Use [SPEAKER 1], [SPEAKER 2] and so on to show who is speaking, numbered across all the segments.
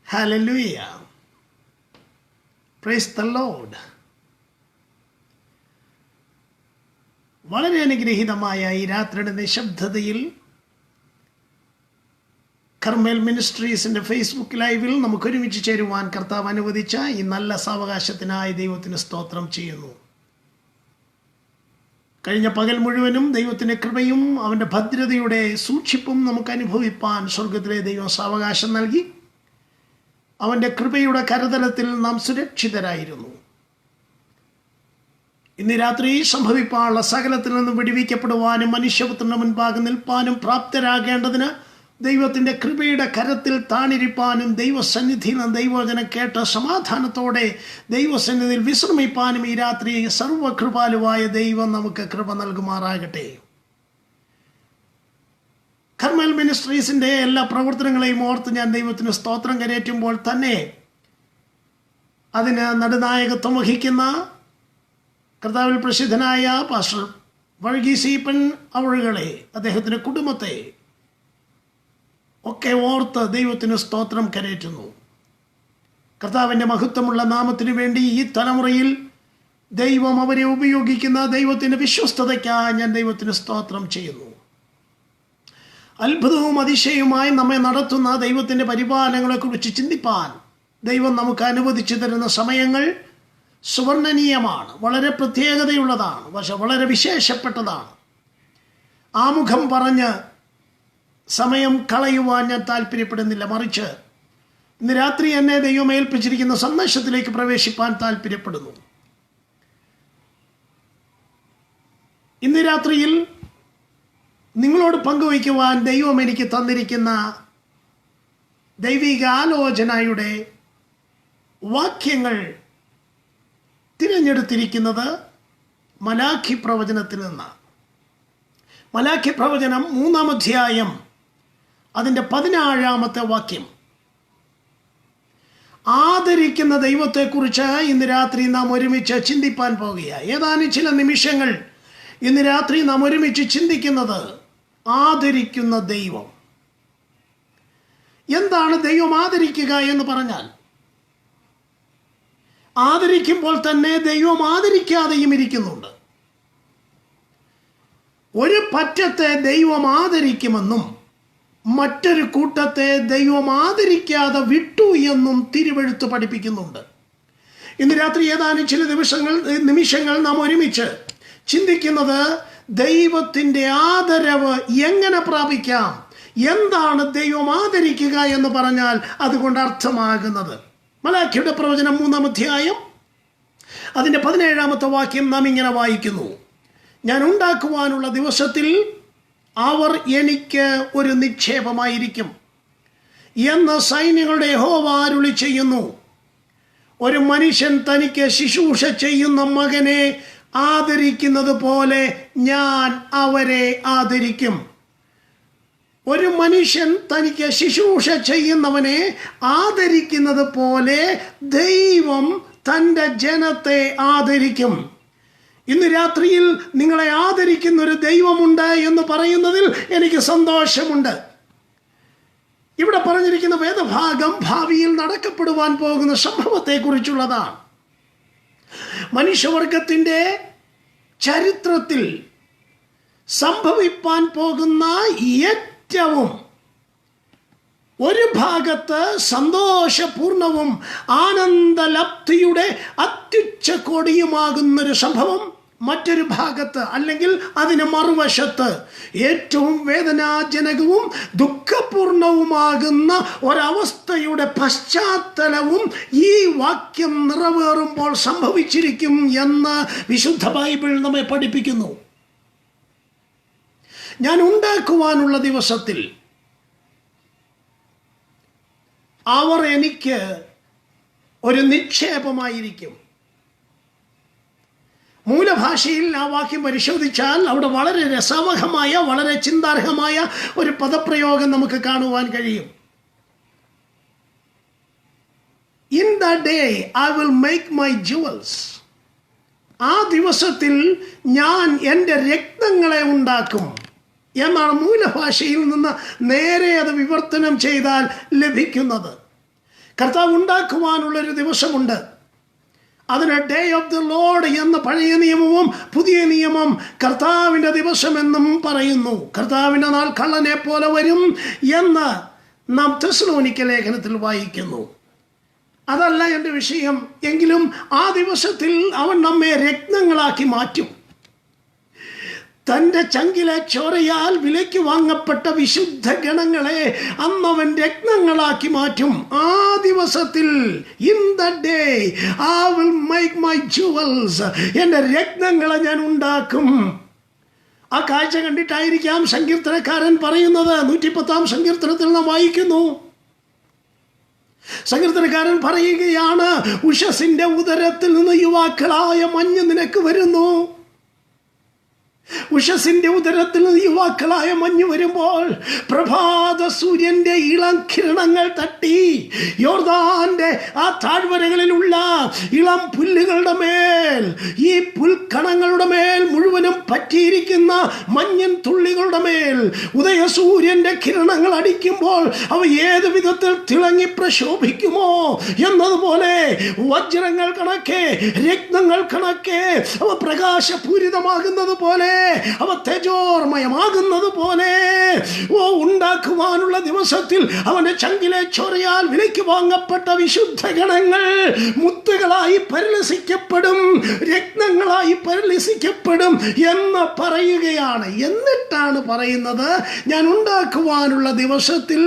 [SPEAKER 1] Hallelujah. Praise the Lord. വളരെ അനുഗ്രഹീതമായ ഈ രാത്രിയുടെ നിശബ്ദതയിൽ കർമ്മേൽ മിനിസ്ട്രീസിൻ്റെ ഫേസ്ബുക്ക് ലൈവിൽ നമുക്കൊരുമിച്ച് ചേരുവാൻ കർത്താവ് അനുവദിച്ച ഈ നല്ല സാവകാശത്തിനായി ദൈവത്തിന് സ്തോത്രം ചെയ്യുന്നു. കഴിഞ്ഞ പകൽ മുഴുവനും ദൈവത്തിൻ്റെ കൃപയും അവൻ്റെ ഭദ്രതയുടെ സൂക്ഷിപ്പും നമുക്ക് അനുഭവിപ്പാൻ സ്വർഗത്തിലെ ദൈവം സാവകാശം നൽകി. അവൻ്റെ കൃപയുടെ കരതലത്തിൽ നാം സുരക്ഷിതരായിരുന്നു. ഇന്ന് രാത്രി സംഭവിപ്പാനുള്ള സകലത്തിൽ നിന്നും വിടുവിക്കപ്പെടുവാനും മനുഷ്യപുത്രന്റെ മുൻപാകെ നിൽപ്പാനും പ്രാപ്തരാകേണ്ടതിന് ദൈവത്തിൻ്റെ കൃപയുടെ കരത്തിൽ താണിരിപ്പാനും ദൈവസന്നിധിയിൽ നിന്ന് ദൈവവചനം കേട്ട സമാധാനത്തോടെ ദൈവസന്നിധിയിൽ വിശ്രമിപ്പാനും ഈ രാത്രി സർവകൃപാലുവായ ദൈവം നമുക്ക് കൃപ നൽകുമാറാകട്ടെ. കർമ്മേൽ മിനിസ്ട്രീസിൻ്റെ എല്ലാ പ്രവർത്തനങ്ങളെയും ഓർത്ത് ഞാൻ ദൈവത്തിന് സ്തോത്രം കരേറ്റുമ്പോൾ തന്നെ അതിന് നടുനായകത്വം വഹിക്കുന്ന കർത്താവിൽ പ്രസിദ്ധനായ പാസ്റ്റർ വർഗീസീപ്പൻ അവളുകളെ, അദ്ദേഹത്തിൻ്റെ കുടുംബത്തെ ഒക്കെ ഓർത്ത് ദൈവത്തിന് സ്തോത്രം കരേറ്റുന്നു. കർത്താവിൻ്റെ മഹത്വമുള്ള നാമത്തിനു വേണ്ടി ഈ തലമുറയിൽ ദൈവം അവരെ ഉപയോഗിക്കുന്ന ദൈവത്തിൻ്റെ വിശ്വസ്തതയ്ക്കായി ഞാൻ ദൈവത്തിന് സ്തോത്രം ചെയ്യുന്നു. അത്ഭുതവും അതിശയവുമായി നമ്മെ നടത്തുന്ന ദൈവത്തിൻ്റെ പരിപാലനങ്ങളെക്കുറിച്ച് ചിന്തിപ്പാൻ ദൈവം നമുക്ക് അനുവദിച്ചു തരുന്ന സമയങ്ങൾ സുവർണ്ണനീയമാണ്, വളരെ പ്രത്യേകതയുള്ളതാണ്, പക്ഷെ വളരെ വിശേഷപ്പെട്ടതാണ്. ആമുഖം പറഞ്ഞ് സമയം കളയുവാൻ ഞാൻ താല്പര്യപ്പെടുന്നില്ല. മറിച്ച് ഇന്ന് രാത്രി എന്നെ ദൈവം ഏൽപ്പിച്ചിരിക്കുന്ന സന്ദേശത്തിലേക്ക് പ്രവേശിപ്പാൻ താല്പര്യപ്പെടുന്നു. ഇന്ന് രാത്രിയിൽ നിങ്ങളോട് പങ്കുവയ്ക്കുവാൻ ദൈവം എനിക്ക് തന്നിരിക്കുന്ന ദൈവിക ആലോചനയുടെ വാക്യങ്ങൾ തിരഞ്ഞെടുത്തിരിക്കുന്നത് മലാഖി പ്രവചനത്തിൽ നിന്ന്. മലാഖി പ്രവചനം 3-ാം അധ്യായം അതിൻ്റെ 17-ാമത്തെ വാക്യം. ആദരിക്കുന്ന ദൈവത്തെക്കുറിച്ച് ഇന്ന് രാത്രി നാം ഒരുമിച്ച് ചിന്തിപ്പാൻ പോകുകയാണ്. ഏതാനും ചില നിമിഷങ്ങൾ ഇന്ന് രാത്രി നാം ഒരുമിച്ച് ചിന്തിക്കുന്നത് ആദരിക്കുന്ന ദൈവം. എന്താണ് ദൈവം ആദരിക്കുക എന്ന് പറഞ്ഞാൽ? ആദരിക്കുമ്പോൾ തന്നെ ദൈവം ആദരിക്കാതെയും ഇരിക്കുന്നുണ്ട്. ഒരു പറ്റത്തെ ദൈവം ആദരിക്കുമെന്നും മറ്റൊരു കൂട്ടത്തെ ദൈവം ആദരിക്കാതെ വിട്ടു എന്നും തിരുവെഴുത്ത് പഠിപ്പിക്കുന്നുണ്ട്. ഇന്ന് രാത്രി ഏതാനും ചില നിമിഷങ്ങൾ നാം ഒരുമിച്ച് ചിന്തിക്കുന്നത് ദൈവത്തിൻ്റെ ആദരവ് എങ്ങനെ പ്രാപിക്കാം, എന്താണ് ദൈവം ആദരിക്കുക എന്ന് പറഞ്ഞാൽ അതുകൊണ്ട് അർത്ഥമാകുന്നത്. മലാഖിയുടെ പ്രവചനം 3-ാം അധ്യായം അതിൻ്റെ 17-ാമത്തെ വാക്യം നാം ഇങ്ങനെ വായിക്കുന്നു: ഞാൻ ഉണ്ടാക്കുവാനുള്ള ദിവസത്തിൽ അവർ എനിക്ക് ഒരു നിക്ഷേപമായിരിക്കും എന്ന് സൈന്യങ്ങളുടെ യഹോവ അരുളി ചെയ്യുന്നു. ഒരു മനുഷ്യൻ തനിക്ക് ശുശ്രൂഷ ചെയ്യുന്ന മകനെ ആദരിക്കുന്നത് പോലെ ഞാൻ അവരെ ആദരിക്കും. ഒരു മനുഷ്യൻ തനിക്ക് ശുശ്രൂഷ ചെയ്യുന്നവനെ ആദരിക്കുന്നത് പോലെ ദൈവം തൻ്റെ ജനത്തെ ആദരിക്കും. ഇന്ന് രാത്രിയിൽ നിങ്ങളെ ആദരിക്കുന്ന ഒരു ദൈവമുണ്ട് എന്ന് പറയുന്നതിൽ എനിക്ക് സന്തോഷമുണ്ട്. ഇവിടെ പറഞ്ഞിരിക്കുന്ന വേദഭാഗം ഭാവിയിൽ നടക്കപ്പെടുവാൻ പോകുന്ന സംഭവത്തെക്കുറിച്ചുള്ളതാണ്. മനുഷ്യവർഗത്തിൻ്റെ ചരിത്രത്തിൽ സംഭവിപ്പാൻ പോകുന്ന ഏറ്റവും ഒരു ഭാഗത്ത് സന്തോഷപൂർണവും ആനന്ദലബ്ധിയുടെ അത്യുച്ച കോടിയുമാകുന്നൊരു സംഭവം, മറ്റൊരു ഭാഗത്ത് അല്ലെങ്കിൽ അതിന് മറുവശത്ത് ഏറ്റവും വേദനാജനകവും ദുഃഖപൂർണവുമാകുന്ന ഒരവസ്ഥയുടെ പശ്ചാത്തലവും ഈ വാക്യം നിറവേറുമ്പോൾ സംഭവിച്ചിരിക്കും എന്ന് വിശുദ്ധ ബൈബിൾ നമ്മെ പഠിപ്പിക്കുന്നു. ഞാൻ ഉണ്ടാക്കുവാനുള്ള ദിവസത്തിൽ അവർ എനിക്ക് ഒരു നിക്ഷേപമായിരിക്കും. മൂലഭാഷയിൽ ആ വാക്യം പരിശോധിച്ചാൽ അവിടെ വളരെ രസവഹമായ, വളരെ ചിന്താർഹമായ ഒരു പദപ്രയോഗം നമുക്ക് കാണുവാൻ കഴിയും. In the day I will make my jewels. ആ ദിവസത്തിൽ ഞാൻ എൻ്റെ രത്നങ്ങളെ ഉണ്ടാക്കും എന്നാണ് മൂലഭാഷയിൽ നിന്ന് നേരെ അത് വിവർത്തനം ചെയ്താൽ ലഭിക്കുന്നത്. കർത്താവ് ഉണ്ടാക്കുവാനുള്ളൊരു ദിവസമുണ്ട്. അതിന് ഡേ ഓഫ് ദി ലോർഡ് എന്ന പഴയ നിയമവും പുതിയ നിയമം കർത്താവിൻ്റെ ദിവസമെന്നും പറയുന്നു. കർത്താവിൻ്റെ നാൾ കള്ളനെ പോലെ വരും എന്ന് നാം തെസ്സലോനിക്ക ലേഖനത്തിൽ വായിക്കുന്നു. അതല്ല എൻ്റെ വിഷയം. എങ്കിലും ആ ദിവസത്തിൽ അവൻ നമ്മെ രത്നങ്ങളാക്കി മാറ്റും. തൻ്റെ ചങ്കിലെ ചോരയാൽ വിലയ്ക്ക് വാങ്ങപ്പെട്ട വിശുദ്ധ ഗണങ്ങളെ അന്നവൻ രത്നങ്ങളാക്കി മാറ്റും. ആ ദിവസത്തിൽ in the day I will make my jewels, എൻ്റെ രത്നങ്ങളെ ഞാൻ ഉണ്ടാക്കും. ആ കാഴ്ച കണ്ടിട്ടായിരിക്കാം സങ്കീർത്തനക്കാരൻ പറയുന്നത്. 110-ാം സങ്കീർത്തനത്തിൽ നാം വായിക്കുന്നു. സങ്കീർത്തനക്കാരൻ പറയുകയാണ്, ഉഷസിന്റെ ഉദരത്തിൽ നിന്ന് യുവാക്കളായ മഞ്ഞ് നിനക്ക് വരുന്നു. ഉഷസിന്റെ ഉദരത്തിൽ നിന്ന് യുവാക്കളായ മഞ്ഞ് വരുമ്പോൾ പ്രഭാത സൂര്യന്റെ ഇളം കിരണങ്ങൾ തട്ടി യോർദാന്റെ ആ താഴ്വരകളിലുള്ള ഇളം പുല്ലുകളുടെ മേൽ, ഈ പുൽക്കണങ്ങളുടെ മേൽ മുഴുവനും പറ്റിയിരിക്കുന്ന മഞ്ഞൻ തുള്ളികളുടെ മേൽ ഉദയസൂര്യന്റെ കിരണങ്ങൾ അടിക്കുമ്പോൾ അവ ഏത് വിധത്തിൽ തിളങ്ങി പ്രശോഭിക്കുമോ എന്നതുപോലെ വജ്രങ്ങൾ കണക്കെ, രത്നങ്ങൾ കണക്കെ അവ പ്രകാശപൂരിതമാകുന്നത് പോലെ, അവ തേജോർമയമാകുന്നത് പോലെ ഉണ്ടാക്കുവാനുള്ള ദിവസത്തിൽ അവന്റെ ചങ്കിലെ ചോരയാൽ വിലയ്ക്ക് വാങ്ങപ്പെട്ട വിശുദ്ധ ഗണങ്ങൾ മുത്തുകളായി പരിലസിക്കപ്പെടും, രത്നങ്ങളായി പരിലസിക്കപ്പെടും എന്ന് പറയുകയാണ്. എന്നിട്ടാണ് പറയുന്നത്, ഞാൻ ഉണ്ടാക്കുവാനുള്ള ദിവസത്തിൽ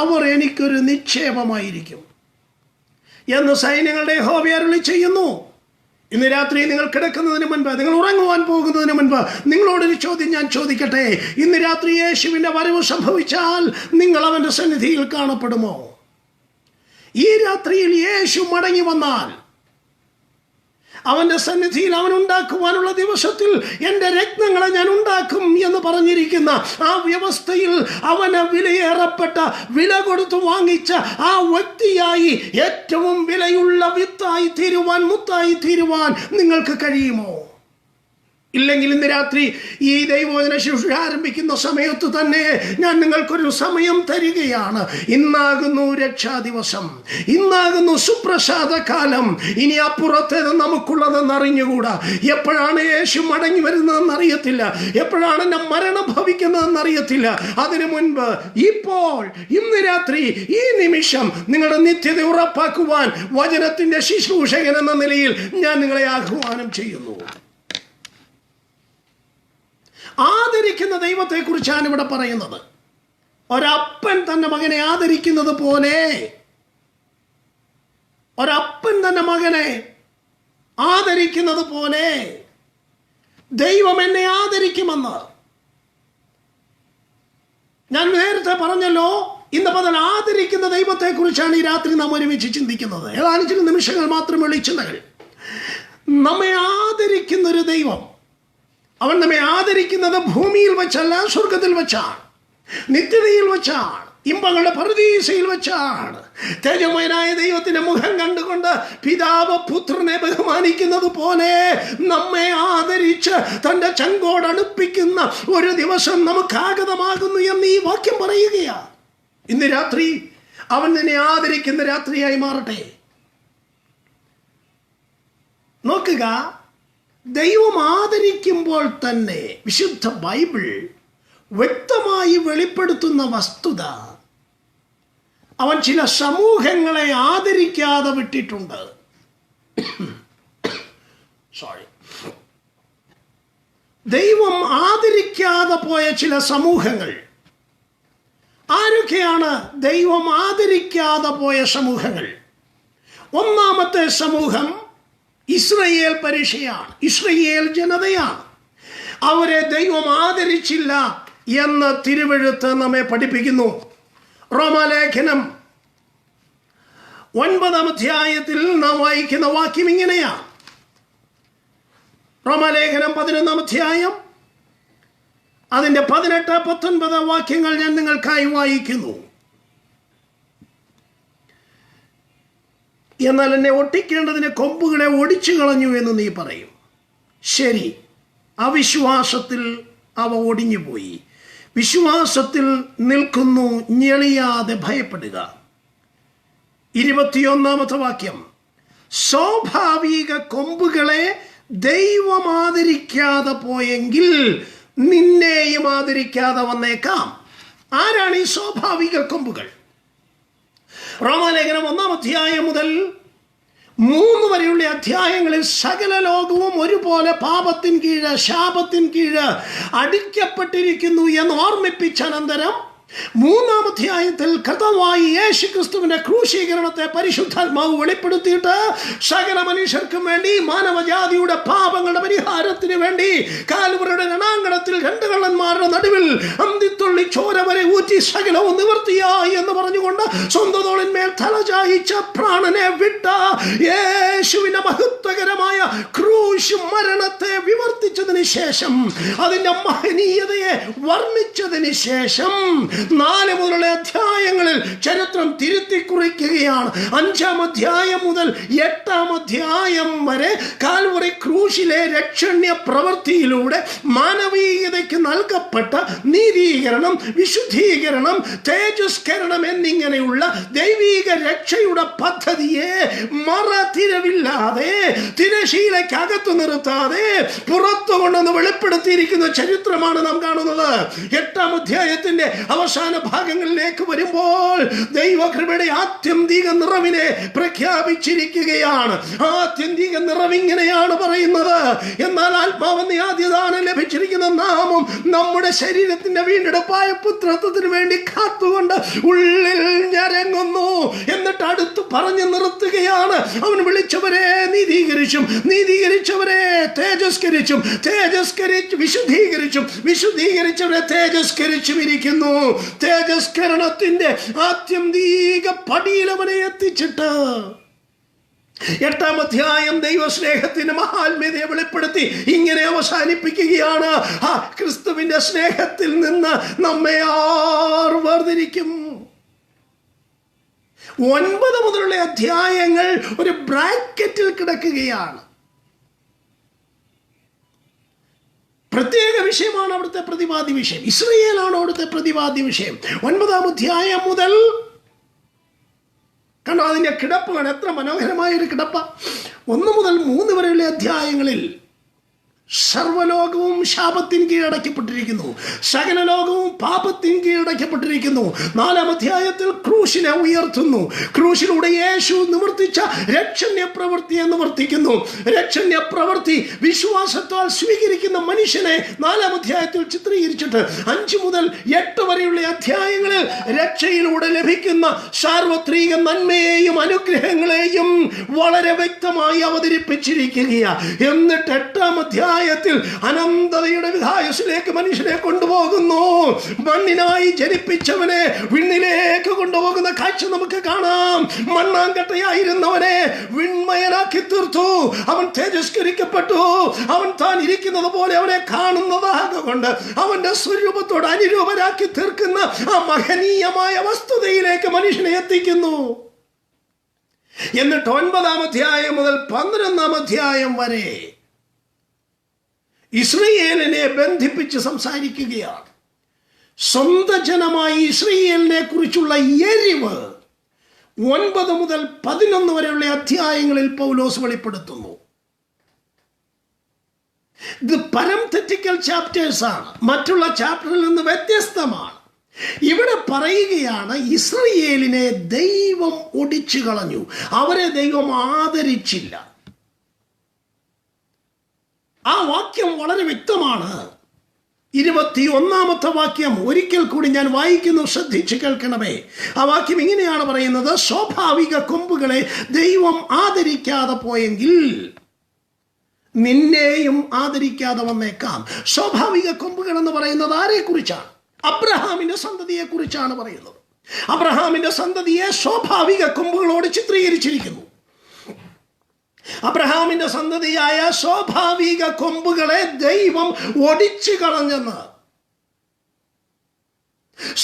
[SPEAKER 1] അവർ എനിക്കൊരു നിക്ഷേപമായിരിക്കും എന്ന് സൈന്യങ്ങളുടെ യഹോവ അരുളി ചെയ്യുന്നു. ഇന്ന് രാത്രി നിങ്ങൾ കിടക്കുന്നതിന് മുൻപ്, നിങ്ങൾ ഉറങ്ങുവാൻ പോകുന്നതിന് മുൻപ് നിങ്ങളോടൊരു ചോദ്യം ഞാൻ ചോദിക്കട്ടെ. ഇന്ന് രാത്രി യേശുവിൻ്റെ വരവ് സംഭവിച്ചാൽ നിങ്ങൾ അവൻ്റെ സന്നിധിയിൽ കാണപ്പെടുമോ? ഈ രാത്രിയിൽ യേശു മടങ്ങി വന്നാൽ അവൻ്റെ സന്നിധിയിൽ അവൻ ഉണ്ടാക്കുവാനുള്ള ദിവസത്തിൽ എൻ്റെ രത്നങ്ങളെ ഞാൻ ഉണ്ടാക്കും എന്ന് പറഞ്ഞിരിക്കുന്ന ആ വ്യവസ്ഥയിൽ അവന് വിലയേറപ്പെട്ട, വില കൊടുത്തു വാങ്ങിച്ച ആ വ്യക്തിയായി, ഏറ്റവും വിലയുള്ള വിത്തായി തീരുവാൻ, മുത്തായി തീരുവാൻ നിങ്ങൾക്ക് കഴിയുമോ? ഇല്ലെങ്കിൽ ഇന്ന് രാത്രി ഈ ദൈവവചന ശുശ്രൂഷ ആരംഭിക്കുന്ന സമയത്ത് തന്നെ ഞാൻ നിങ്ങൾക്കൊരു സമയം തരികയാണ്. ഇന്നാകുന്നു രക്ഷാ ദിവസം, ഇന്നാകുന്നു സുപ്രസാദ കാലം. ഇനി അപ്പുറത്തേത് നമുക്കുള്ളതെന്ന് അറിഞ്ഞുകൂടാ. എപ്പോഴാണ് യേശു മടങ്ങി വരുന്നതെന്ന് അറിയത്തില്ല, എപ്പോഴാണ് എന്നെ മരണം ഭവിക്കുന്നതെന്ന് അറിയത്തില്ല. അതിനു മുൻപ് ഇപ്പോൾ, ഇന്ന് രാത്രി, ഈ നിമിഷം നിങ്ങളുടെ നിത്യത ഉറപ്പാക്കുവാൻ വചനത്തിന്റെ ശുശ്രൂഷകൻ എന്ന നിലയിൽ ഞാൻ നിങ്ങളെ ആഹ്വാനം ചെയ്യുന്നു. ആദരിക്കുന്ന ദൈവത്തെക്കുറിച്ചാണ് ഇവിടെ പറയുന്നത്. ഒരപ്പൻ തൻ്റെ മകനെ ആദരിക്കുന്നത് പോലെ, ഒരപ്പൻ തൻ്റെ മകനെ ആദരിക്കുന്നത് പോലെ ദൈവം എന്നെ ആദരിക്കുമെന്ന് ഞാൻ നേരത്തെ പറഞ്ഞല്ലോ. ഇന്ന് മുതൽ ആദരിക്കുന്ന ദൈവത്തെക്കുറിച്ചാണ് ഈ രാത്രി നാം ഒരുമിച്ച് ചിന്തിക്കുന്നത്. ഏതാനും ചില നിമിഷങ്ങൾ മാത്രമേ ചിന്തകൾ. നമ്മെ ആദരിക്കുന്നൊരു ദൈവം, അവൻ നമ്മെ ആദരിക്കുന്നത് ഭൂമിയിൽ വെച്ചല്ല, സ്വർഗത്തിൽ വെച്ചാണ്, നിത്യതയിൽ വെച്ചാണ്, ഇമ്പങ്ങളുടെ പറുദീസയിൽ വെച്ചാണ്. തേജോമയനായ ദൈവത്തിന്റെ മുഖം കണ്ടുകൊണ്ട് പിതാവ് പുത്രനെ ബഹുമാനിക്കുന്നത് പോലെ നമ്മെ ആദരിച്ച് തൻ്റെ ചങ്കോട് അടുപ്പിക്കുന്ന ഒരു ദിവസം നമുക്ക് ആഗതമാകുന്നു എന്ന് ഈ വാക്യം പറയുകയാണ്. ഇന്ന് രാത്രി അവൻ നിന്നെ ആദരിക്കുന്ന രാത്രിയായി മാറട്ടെ. നോക്കുക, ദൈവം ആദരിക്കുമ്പോൾ തന്നെ വിശുദ്ധ ബൈബിൾ വ്യക്തമായി വെളിപ്പെടുത്തുന്ന വസ്തുത, അവൻ ചില സമൂഹങ്ങളെ ആദരിക്കാതെ വിട്ടിട്ടുണ്ട്. ദൈവം ആദരിക്കാതെ പോയ ചില സമൂഹങ്ങൾ ആരൊക്കെയാണ്? ദൈവം ആദരിക്കാതെ പോയ സമൂഹങ്ങൾ. ഒന്നാമത്തെ സമൂഹം ഇസ്രയേൽ പരീക്ഷയാണ്, ഇസ്രയേൽ ജനതയാണ്. അവരെ ദൈവം ആദരിച്ചില്ല എന്ന് തിരുവെഴുത്ത് നമ്മെ പഠിപ്പിക്കുന്നു. റോമാലേഖനം 9-ാം അധ്യായത്തിൽ നാം വായിക്കുന്ന വാക്യം ഇങ്ങനെയാണ്. റോമാലേഖനം 11-ാം അധ്യായം അതിൻ്റെ 18-19 വാക്യങ്ങൾ ഞാൻ നിങ്ങൾക്കായി വായിക്കുന്നു. എന്നാൽ എന്നെ ഒട്ടിക്കേണ്ടതിന് കൊമ്പുകളെ ഒടിച്ചു കളഞ്ഞു എന്ന് നീ പറയും. ശരി, അവിശ്വാസത്തിൽ അവ ഒടിഞ്ഞുപോയി. വിശ്വാസത്തിൽ നിൽക്കുന്നു, ഞെളിയാതെ ഭയപ്പെടുക. 21-ാമത്തെ വാക്യം, സ്വാഭാവിക കൊമ്പുകളെ ദൈവം ആദരിക്കാതെ പോയെങ്കിൽ നിന്നെയും ആദരിക്കാതെ വന്നേക്കാം. ആരാണ് ഈ സ്വാഭാവിക കൊമ്പുകൾ? റോമാലേഖനം 1-ാം അധ്യായം മുതൽ 3 വരെയുള്ള അധ്യായങ്ങളിൽ സകല ലോകവും ഒരുപോലെ പാപത്തിൻ കീഴ്, ശാപത്തിൻ കീഴ് അടിക്കപ്പെട്ടിരിക്കുന്നു എന്ന് ഓർമ്മിപ്പിച്ച അനന്തരം 3-ാം അധ്യായത്തിൽ കർത്താവായ യേശു ക്രിസ്തുവിന്റെ ക്രൂശീകരണത്തെ പരിശുദ്ധാത്മാവ് വെളിപ്പെടുത്തിയിട്ട് സകല മനുഷ്യർക്കും വേണ്ടി, മാനവജാതിയുടെ പാപങ്ങളുടെ പരിഹാരത്തിന് വേണ്ടി കാൽവരിയുടെ രണാങ്കണത്തിൽ 2 കള്ളന്മാരുടെ നടുവിൽ അന്തിത്തുള്ളി ചോര വരെ ഊറ്റി സകലവും നിവർത്തിയായി എന്ന് പറഞ്ഞുകൊണ്ട് സ്വന്തം തോളിന്മേൽ തലചായിച്ച പ്രാണനെ വിട്ട യേശുവിന്റെ മഹത്വകരമായ ക്രൂശ് മരണത്തെ വിവർത്തിച്ചതിന് ശേഷം, അതിന്റെ മഹനീയതയെ വർണ്ണിച്ചതിന് ശേഷം 4 മുതലുള്ള അധ്യായങ്ങളിൽ ചരിത്രം തിരുത്തി കുറിക്കുകയാണ്. 5-ാം അധ്യായം മുതൽ 8-ാം അധ്യായം വരെ കാൽവറി ക്രൂശിലെ രക്ഷണ്യ പ്രവൃത്തിയിലൂടെ മാനവീയതയ്ക്ക് നൽകപ്പെട്ട നീതീകരണം, വിശുദ്ധീകരണം, തേജസ്കരണം എന്നിങ്ങനെയുള്ള ദൈവീക രക്ഷയുടെ പദ്ധതിയെ മറതിരവില്ലാതെ, തിരശീലയ്ക്കകത്ത് നിർത്താതെ പുറത്തു കൊണ്ടുവന്ന് വെളിപ്പെടുത്തിയിരിക്കുന്ന ചരിത്രമാണ് നാം കാണുന്നത്. 8-ാം അധ്യായത്തിന്റെ അവസാന ഭാഗങ്ങളിലേക്ക് വരുമ്പോൾ ദൈവകൃപയുടെ ആത്യന്തിക നിറവിനെ പ്രഖ്യാപിച്ചിരിക്കുകയാണ്. ആത്യന്തിക നിറവിങ്ങനെയാണ് പറയുന്നത്, എന്നാൽ ആത്മാവെന്ന ആദ്യദാനം ലഭിച്ചിരിക്കുന്ന നാമം നമ്മുടെ ശരീരത്തിന്റെ വീണ്ടെടുപ്പായ പുത്രത്വത്തിന് വേണ്ടി കാത്തുകൊണ്ട് ഉള്ളിൽ ഞരങ്ങുന്നു. എന്നിട്ട് അടുത്ത് പറഞ്ഞു നിർത്തുകയാണ്, അവൻ വിളിച്ചവരെ നീതീകരിച്ചും, നീതീകരിച്ചവരെ തേജസ്കരിച്ചും, വിശുദ്ധീകരിച്ചവരെ തേജസ്കരിച്ചും ഇരിക്കുന്നു. തേജസ്കരണത്തിന്റെ ആത്യന്തിക പടിയിൽ അവനെ എത്തിച്ചിട്ട് 8-ാം അധ്യായം ദൈവസ്നേഹത്തിന്റെ മഹാത്മ്യതയെ വെളിപ്പെടുത്തി ഇങ്ങനെ അവസാനിപ്പിക്കുകയാണ്, ക്രിസ്തുവിന്റെ സ്നേഹത്തിൽ നിന്ന് നമ്മെ ആർ വേർതിരിക്കും. 9 മുതലുള്ള അധ്യായങ്ങൾ ഒരു ബ്രാക്കറ്റിൽ കിടക്കുകയാണ്. പ്രത്യേക വിഷയമാണ് അവിടുത്തെ പ്രതിപാദ്യ വിഷയം. ഇസ്രായേലാണ് അവിടുത്തെ പ്രതിപാദ്യ വിഷയം. 9-ാം അധ്യായം മുതൽ കണ്ടോ, അതിൻ്റെ കിടപ്പാണ്. എത്ര മനോഹരമായൊരു കിടപ്പ. 1 മുതൽ 3 വരെയുള്ള അധ്യായങ്ങളിൽ സർവ്വലോകവും ശാപത്തിൻ കീഴടക്കപ്പെട്ടിരിക്കുന്നു, സകല ലോകവും പാപത്തിൻ കീഴടക്കപ്പെട്ടിരിക്കുന്നു. 4-ാം അധ്യായത്തിൽ ക്രൂശിനെ ഉയർത്തുന്നു. ക്രൂശിലൂടെ യേശു നിവർത്തിച്ച രക്ഷണ്യ പ്രവൃത്തിയെ നിവർത്തിക്കുന്നു. രക്ഷണ്യ പ്രവൃത്തി വിശ്വാസത്താൽ സ്വീകരിക്കുന്ന മനുഷ്യനെ 4-ാം അധ്യായത്തിൽ ചിത്രീകരിച്ചിട്ട് 5 മുതൽ 8 വരെയുള്ള അധ്യായങ്ങളിൽ രക്ഷയിലൂടെ ലഭിക്കുന്ന സാർവത്രിക നന്മയെയും അനുഗ്രഹങ്ങളെയും വളരെ വ്യക്തമായി അവതരിപ്പിച്ചിരിക്കുകയാണ്. എന്നിട്ട് 8-ാം അധ്യായം അനന്തതയുടെ വിധായസിലേക്ക് മനുഷ്യനെ കൊണ്ടുപോകുന്നു. മണ്ണിനായി ജനിപ്പിച്ചവനെ വിണ്ണിലേക്ക് കൊണ്ടുപോകുന്ന കാഴ്ച നമുക്ക് കാണാം. മണ്ണാങ്കട്ടയായിരുന്നവനെ വിണ്മയനാക്കി തീർത്തു. അവൻ തേജസ്കരിക്കപ്പെട്ടു. അവൻ താൻ ഇരിക്കുന്നത് പോലെ അവനെ കാണുന്നതാകൊണ്ട് അവന്റെ സ്വരൂപത്തോട് അനുരൂപരാക്കി തീർക്കുന്ന ആ മഹനീയമായ വസ്തുതയിലേക്ക് മനുഷ്യനെ എത്തിക്കുന്നു. എന്നിട്ട് 9-ാം അധ്യായം മുതൽ 11-ാം അധ്യായം വരെ ഇസ്രായേലിനെ ബന്ധിപ്പിച്ച് സംസാരിക്കുകയാണ്. സ്വന്തം ജനമായി ഇസ്രായേലിനെ കുറിച്ചുള്ള എരിവ് 9 മുതൽ 11 വരെയുള്ള അധ്യായങ്ങളിൽ പൗലോസ് വെളിപ്പെടുത്തുന്നു. ഇത് പരംതെറ്റിക്കൽ ചാപ്റ്റേഴ്സ് ആണ്, മറ്റുള്ള ചാപ്റ്ററിൽ നിന്ന് വ്യത്യസ്തമാണ്. ഇവിടെ പറയുകയാണ്, ഇസ്രായേലിനെ ദൈവം ഒടിച്ചു കളഞ്ഞു, അവരെ ദൈവം ആദരിച്ചില്ല. ആ വാക്യം വളരെ വ്യക്തമാണ്. 21-ാമത്തെ വാക്യം ഒരിക്കൽ കൂടി ഞാൻ വായിക്കുന്നു, ശ്രദ്ധിച്ച് കേൾക്കണമേ. ആ വാക്യം ഇങ്ങനെയാണ് പറയുന്നത്, സ്വാഭാവിക കൊമ്പുകളെ ദൈവം ആദരിക്കാതെ പോയെങ്കിൽ നിന്നെയും ആദരിക്കാതെ വന്നേക്കാം. സ്വാഭാവിക കൊമ്പുകൾ എന്ന് പറയുന്നത് ആരെ കുറിച്ചാണ്? അബ്രഹാമിന്റെ സന്തതിയെ കുറിച്ചാണ് പറയുന്നത്. അബ്രഹാമിന്റെ സന്തതിയെ സ്വാഭാവിക കൊമ്പുകളോട് ചിത്രീകരിച്ചിരിക്കുന്നു. അബ്രഹാമിന്റെ സന്തതിയായ സ്വാഭാവിക കൊമ്പുകളെ ദൈവം ഒടിച്ചു കളഞ്ഞെന്ന്.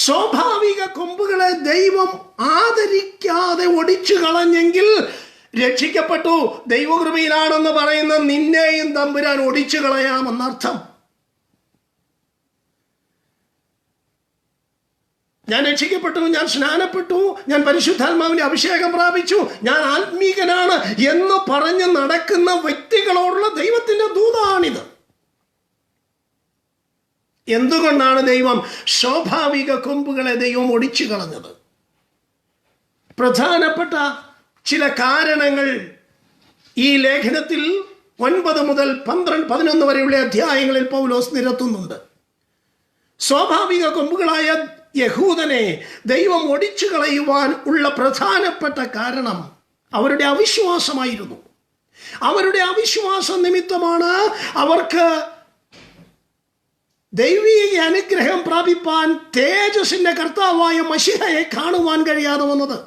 [SPEAKER 1] സ്വാഭാവിക കൊമ്പുകളെ ദൈവം ആദരിക്കാതെ ഒടിച്ചു കളഞ്ഞെങ്കിൽ രക്ഷിക്കപ്പെട്ടു, ദൈവകൃപയിലാണെന്ന് പറയുന്ന നിന്നെയും തമ്പുരാൻ ഒടിച്ചു കളയാമെന്നർത്ഥം. ഞാൻ രക്ഷിക്കപ്പെട്ടു, ഞാൻ സ്നാനപ്പെട്ടു, ഞാൻ പരിശുദ്ധാത്മാവിന്റെ അഭിഷേകം പ്രാപിച്ചു, ഞാൻ ആത്മീകനാണ് എന്ന് പറഞ്ഞ് നടക്കുന്ന വ്യക്തികളോടുള്ള ദൈവത്തിന്റെ ദൂതാണിത്. എന്തുകൊണ്ടാണ് ദൈവം സ്വാഭാവിക കൊമ്പുകളെ ദൈവം ഒടിച്ചു കളഞ്ഞത്? പ്രധാനപ്പെട്ട ചില കാരണങ്ങൾ ഈ ലേഖനത്തിൽ 9 മുതൽ 11 വരെയുള്ള അധ്യായങ്ങളിൽ പൗലോസ് നിരത്തുന്നുണ്ട്. സ്വാഭാവിക കൊമ്പുകളായ യഹൂദനെ ദൈവം ഒടിച്ചു കളയുവാൻ ഉള്ള പ്രധാനപ്പെട്ട കാരണം അവരുടെ അവിശ്വാസമായിരുന്നു. അവരുടെ അവിശ്വാസ നിമിത്തമാണ് അവർക്ക് ദൈവീക അനുഗ്രഹം പ്രാപിപ്പാൻ തേജസ്സിന്റെ കർത്താവായ മശിഹയെ കാണുവാൻ കഴിയാതെ വന്നത്.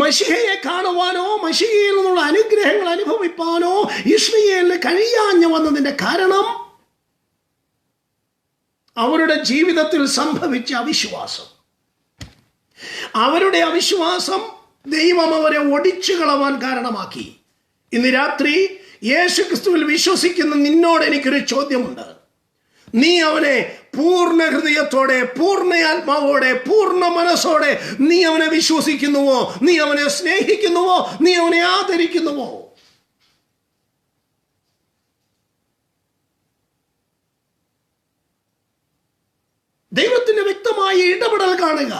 [SPEAKER 1] മശിഹയെ കാണുവാനോ മശിഹയിൽ നിന്നുള്ള അനുഗ്രഹങ്ങൾ അനുഭവിപ്പാനോ ഇസ്രായേലിന് കഴിയാഞ്ഞു വന്നതിന്റെ കാരണം അവരുടെ ജീവിതത്തിൽ സംഭവിച്ച അവിശ്വാസം. അവരുടെ അവിശ്വാസം ദൈവം അവരെ ഒടിച്ചു കളവാൻ കാരണമാക്കി. ഇന്ന് രാത്രി യേശു ക്രിസ്തുവിൽ വിശ്വസിക്കുന്ന നിന്നോട് എനിക്കൊരു ചോദ്യമുണ്ട്. നീ അവനെ പൂർണ്ണ ഹൃദയത്തോടെ, പൂർണ്ണ ആത്മാവോടെ, പൂർണ്ണ മനസ്സോടെ നീ അവനെ വിശ്വസിക്കുന്നുവോ? നീ അവനെ സ്നേഹിക്കുന്നുവോ? നീ അവനെ ആദരിക്കുന്നുവോ? ദൈവത്തിന്റെ വ്യക്തമായ ഇടപെടൽ കാണുക.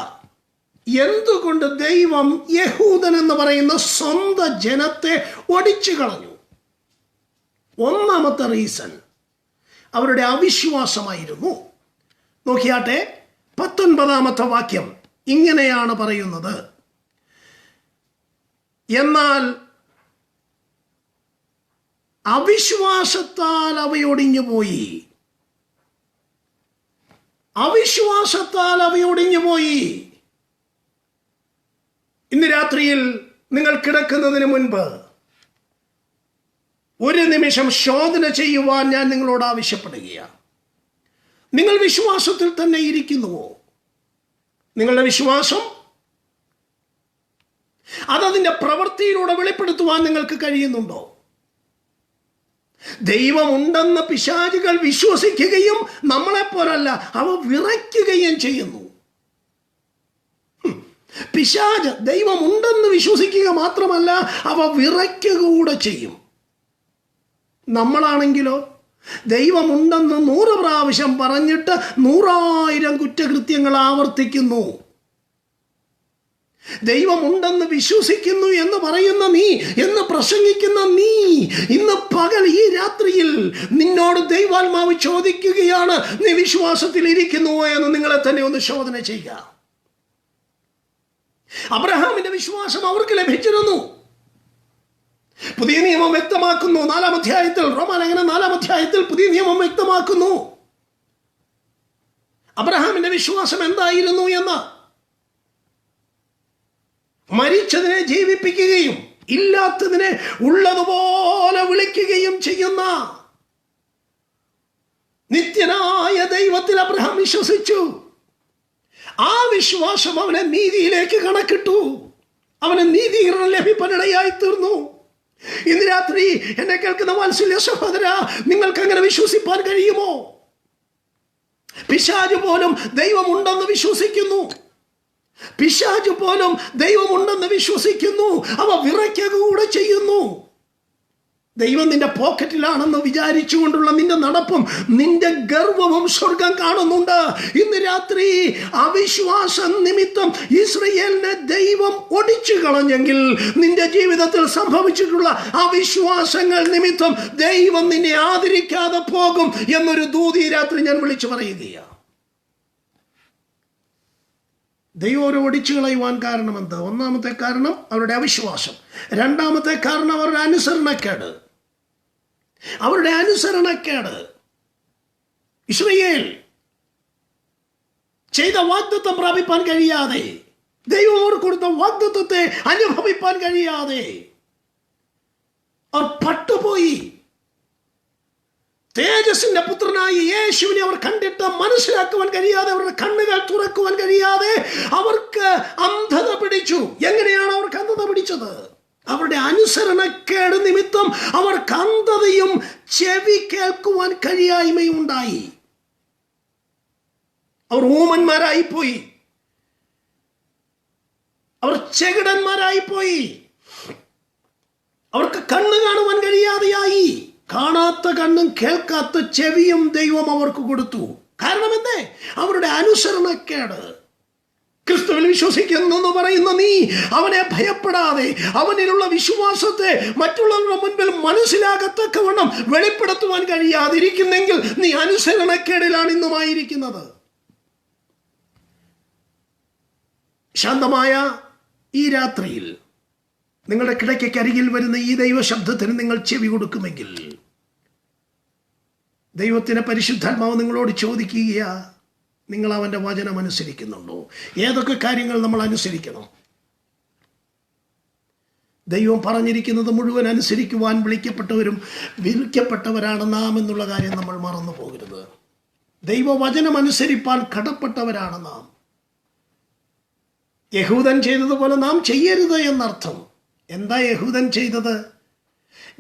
[SPEAKER 1] എന്തുകൊണ്ട് ദൈവം യഹൂദൻ എന്ന് പറയുന്ന സ്വന്തം ജനത്തെ ഒടിച്ചു കളഞ്ഞു? ഒന്നാമത്തെ റീസൺ അവരുടെ അവിശ്വാസമായിരുന്നു. നോക്കിയാട്ടെ, 19 വാക്യം ഇങ്ങനെയാണ് പറയുന്നത്: എന്നാൽ അവിശ്വാസത്താൽ അവയൊടിഞ്ഞുപോയി. അവിശ്വാസത്താൽ അവയൊടിഞ്ഞുപോയി. ഇന്ന് രാത്രിയിൽ നിങ്ങൾ കിടക്കുന്നതിന് മുൻപ് ഒരു നിമിഷം ശോധന ചെയ്യുവാൻ ഞാൻ നിങ്ങളോട് ആവശ്യപ്പെടുകയാണ്. നിങ്ങൾ വിശ്വാസത്തിൽ തന്നെ ഇരിക്കുന്നുവോ? നിങ്ങളുടെ വിശ്വാസം അതതിൻ്റെ പ്രവൃത്തിയിലൂടെ വെളിപ്പെടുത്തുവാൻ നിങ്ങൾക്ക് കഴിയുന്നുണ്ടോ? ദൈവമുണ്ടെന്ന് പിശാചുകൾ വിശ്വസിക്കുകയും നമ്മളെപ്പോലല്ല, അവ വിറയ്ക്കുകയും ചെയ്യുന്നു. പിശാച് ദൈവമുണ്ടെന്ന് വിശ്വസിക്കുക മാത്രമല്ല, അവ വിറയ്ക്കുക കൂടെ ചെയ്യും. നമ്മളാണെങ്കിലോ ദൈവമുണ്ടെന്ന് 100 പ്രാവശ്യം പറഞ്ഞിട്ട് 100,000 കുറ്റകൃത്യങ്ങൾ ആവർത്തിക്കുന്നു. ദൈവമുണ്ടെന്ന് വിശ്വസിക്കുന്നു എന്ന് പറയുന്ന നീ, എന്ന് പ്രസംഗിക്കുന്ന നീ, ഇന്ന് പകൽ ഈ രാത്രിയിൽ നിന്നോട് ദൈവാത്മാവ് ചോദിക്കുകയാണ്, നീ വിശ്വാസത്തിൽ ഇരിക്കുന്നുവോ എന്ന് നിങ്ങളെ തന്നെ ഒന്ന് ശോധന ചെയ്യുക. അബ്രഹാമിന്റെ വിശ്വാസം അവർക്ക് ലഭിച്ചിരുന്നു. പുതിയ നിയമം വ്യക്തമാക്കുന്നു 4-ാം അധ്യായത്തിൽ, റോമാലേഖനം 4-ാം അധ്യായത്തിൽ പുതിയ നിയമം വ്യക്തമാക്കുന്നു അബ്രഹാമിന്റെ വിശ്വാസം എന്തായിരുന്നു എന്ന്. മരിച്ചതിനെ ജീവിപ്പിക്കുകയും ഇല്ലാത്തതിനെ ഉള്ളതുപോലെ വിളിക്കുകയും ചെയ്യുന്ന നിത്യനായ ദൈവത്തിൽ അബ്രഹാം വിശ്വസിച്ചു. ആ വിശ്വാസം അവനെ നീതിയിലേക്ക് കണക്കിട്ടു. അവന് നീതീകരണം ലഭിക്കാനിടയായി തീർന്നു. ഇന്ന് രാത്രി എന്നെ കേൾക്കുന്ന വാത്സല്യ സഹോദര, നിങ്ങൾക്ക് അങ്ങനെ വിശ്വസിപ്പാൻ കഴിയുമോ? പിശാച് പോലും ദൈവമുണ്ടെന്ന് വിശ്വസിക്കുന്നു. പിശാച് പോലും ദൈവമുണ്ടെന്ന് വിശ്വസിക്കുന്നു. അവ വിറയ്ക്കുക കൂടെ ചെയ്യുന്നു. ദൈവം നിന്റെ പോക്കറ്റിലാണെന്ന് വിചാരിച്ചുകൊണ്ടുള്ള നിന്റെ നടപ്പും നിന്റെ ഗർവവും സ്വർഗം കാണുന്നുണ്ട്. ഇന്ന് രാത്രി അവിശ്വാസ നിമിത്തം ഇസ്രായേലിനെ ദൈവം ഒടിച്ചു കളഞ്ഞെങ്കിൽ നിന്റെ ജീവിതത്തിൽ സംഭവിച്ചിട്ടുള്ള അവിശ്വാസങ്ങൾ നിമിത്തം ദൈവം നിന്നെ ആദരിക്കാതെ പോകും എന്നൊരു ദൂത് ഈ രാത്രി ഞാൻ വിളിച്ചു പറയുകയാണ്. ദൈവം അവരെ ഒടിച്ചു കളയുവാൻ കാരണമെന്ത്? ഒന്നാമത്തെ കാരണം അവരുടെ അവിശ്വാസം. രണ്ടാമത്തെ കാരണം അവരുടെ അനുസരണക്കേട്. അവരുടെ അനുസരണക്കേട്. ഇസ്രായേൽ ചെയ്ത വാഗ്ദത്തം പ്രാപിപ്പാൻ കഴിയാതെ, ദൈവം അവർ കൊടുത്ത വാഗ്ദത്തത്തെ അനുഭവിപ്പാൻ കഴിയാതെ അവർ പട്ടുപോയി. തേജസ്സിന്റെ പുത്രനായ യേശുവിനെ അവർ കണ്ടിട്ട് മനസ്സിലാക്കുവാൻ കഴിയാതെ, അവരുടെ കണ്ണുകൾ തുറക്കുവാൻ കഴിയാതെ അവർക്ക് അന്ധത പിടിച്ചു. എങ്ങനെയാണ് അവർക്ക് അന്ധത പിടിച്ചത്? അവരുടെ അനുസരണക്കേട് നിമിത്തം അവർക്ക് അന്ധതയും ചെവി കേൾക്കുവാൻ കഴിയായ്മയും ഉണ്ടായി. അവർ ഊമന്മാരായിപ്പോയി, അവർ ചെകിടന്മാരായിപ്പോയി, അവർക്ക് കണ്ണ് കാണുവാൻ കഴിയാതെയായി. കാണാത്ത കണ്ണും കേൾക്കാത്ത ചെവിയും ദൈവം അവർക്ക് കൊടുത്തു. കാരണം എന്തേ? അവരുടെ അനുസരണക്കേട്. ക്രിസ്തുവിൽ വിശ്വസിക്കുന്നെന്ന് പറയുന്ന നീ അവനെ ഭയപ്പെടാതെ അവനിലുള്ള വിശ്വാസത്തെ മറ്റുള്ളവരുടെ മുൻപിൽ മനസ്സിലാകത്തക്കവണ്ണം വെളിപ്പെടുത്തുവാൻ കഴിയാതിരിക്കുന്നെങ്കിൽ നീ അനുസരണക്കേടിലാണ് ഇന്നുമായിരിക്കുന്നത്. ശാന്തമായ ഈ രാത്രിയിൽ നിങ്ങളുടെ കിടക്കയ്ക്കരികിൽ വരുന്ന ഈ ദൈവശബ്ദത്തിന് നിങ്ങൾ ചെവി കൊടുക്കുമെങ്കിൽ ദൈവത്തിൻ്റെ പരിശുദ്ധാത്മാവ് നിങ്ങളോട് ചോദിക്കുക, നിങ്ങൾ അവൻ്റെ വചനം അനുസരിക്കുന്നുണ്ടോ? ഏതൊക്കെ കാര്യങ്ങൾ നമ്മൾ അനുസരിക്കണം? ദൈവം പറഞ്ഞിരിക്കുന്നത് മുഴുവൻ അനുസരിക്കുവാൻ വിളിക്കപ്പെട്ടവരാണ് നാം എന്നുള്ള കാര്യം നമ്മൾ മറന്നു പോകരുത്. ദൈവവചനം അനുസരിപ്പാൻ കടപ്പെട്ടവരാണ് നാം. യഹൂദൻ ചെയ്തതുപോലെ നാം ചെയ്യരുത് എന്നർത്ഥം. എന്താ യഹൂദൻ ചെയ്തത്?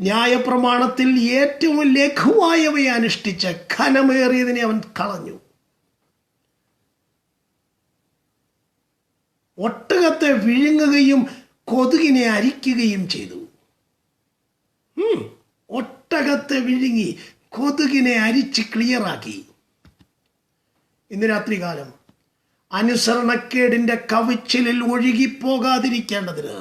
[SPEAKER 1] ന്യായപ്രമാണത്തിൽ ഏറ്റവും ലഘുവായവയെ അനുഷ്ഠിച്ച് ഘനമേറിയതിനെ അവൻ കളഞ്ഞു. ഒട്ടകത്തെ വിഴുങ്ങുകയും കൊതുകിനെ അരിക്കുകയും ചെയ്തു. ഒട്ടകത്തെ വിഴുങ്ങി കൊതുകിനെ അരിച്ച് ക്ലിയറാക്കി. ഇന്ന് രാത്രികാലം അനുസരണക്കേടിൻ്റെ കവിച്ചിലിൽ ഒഴുകിപ്പോകാതിരിക്കേണ്ടതിന്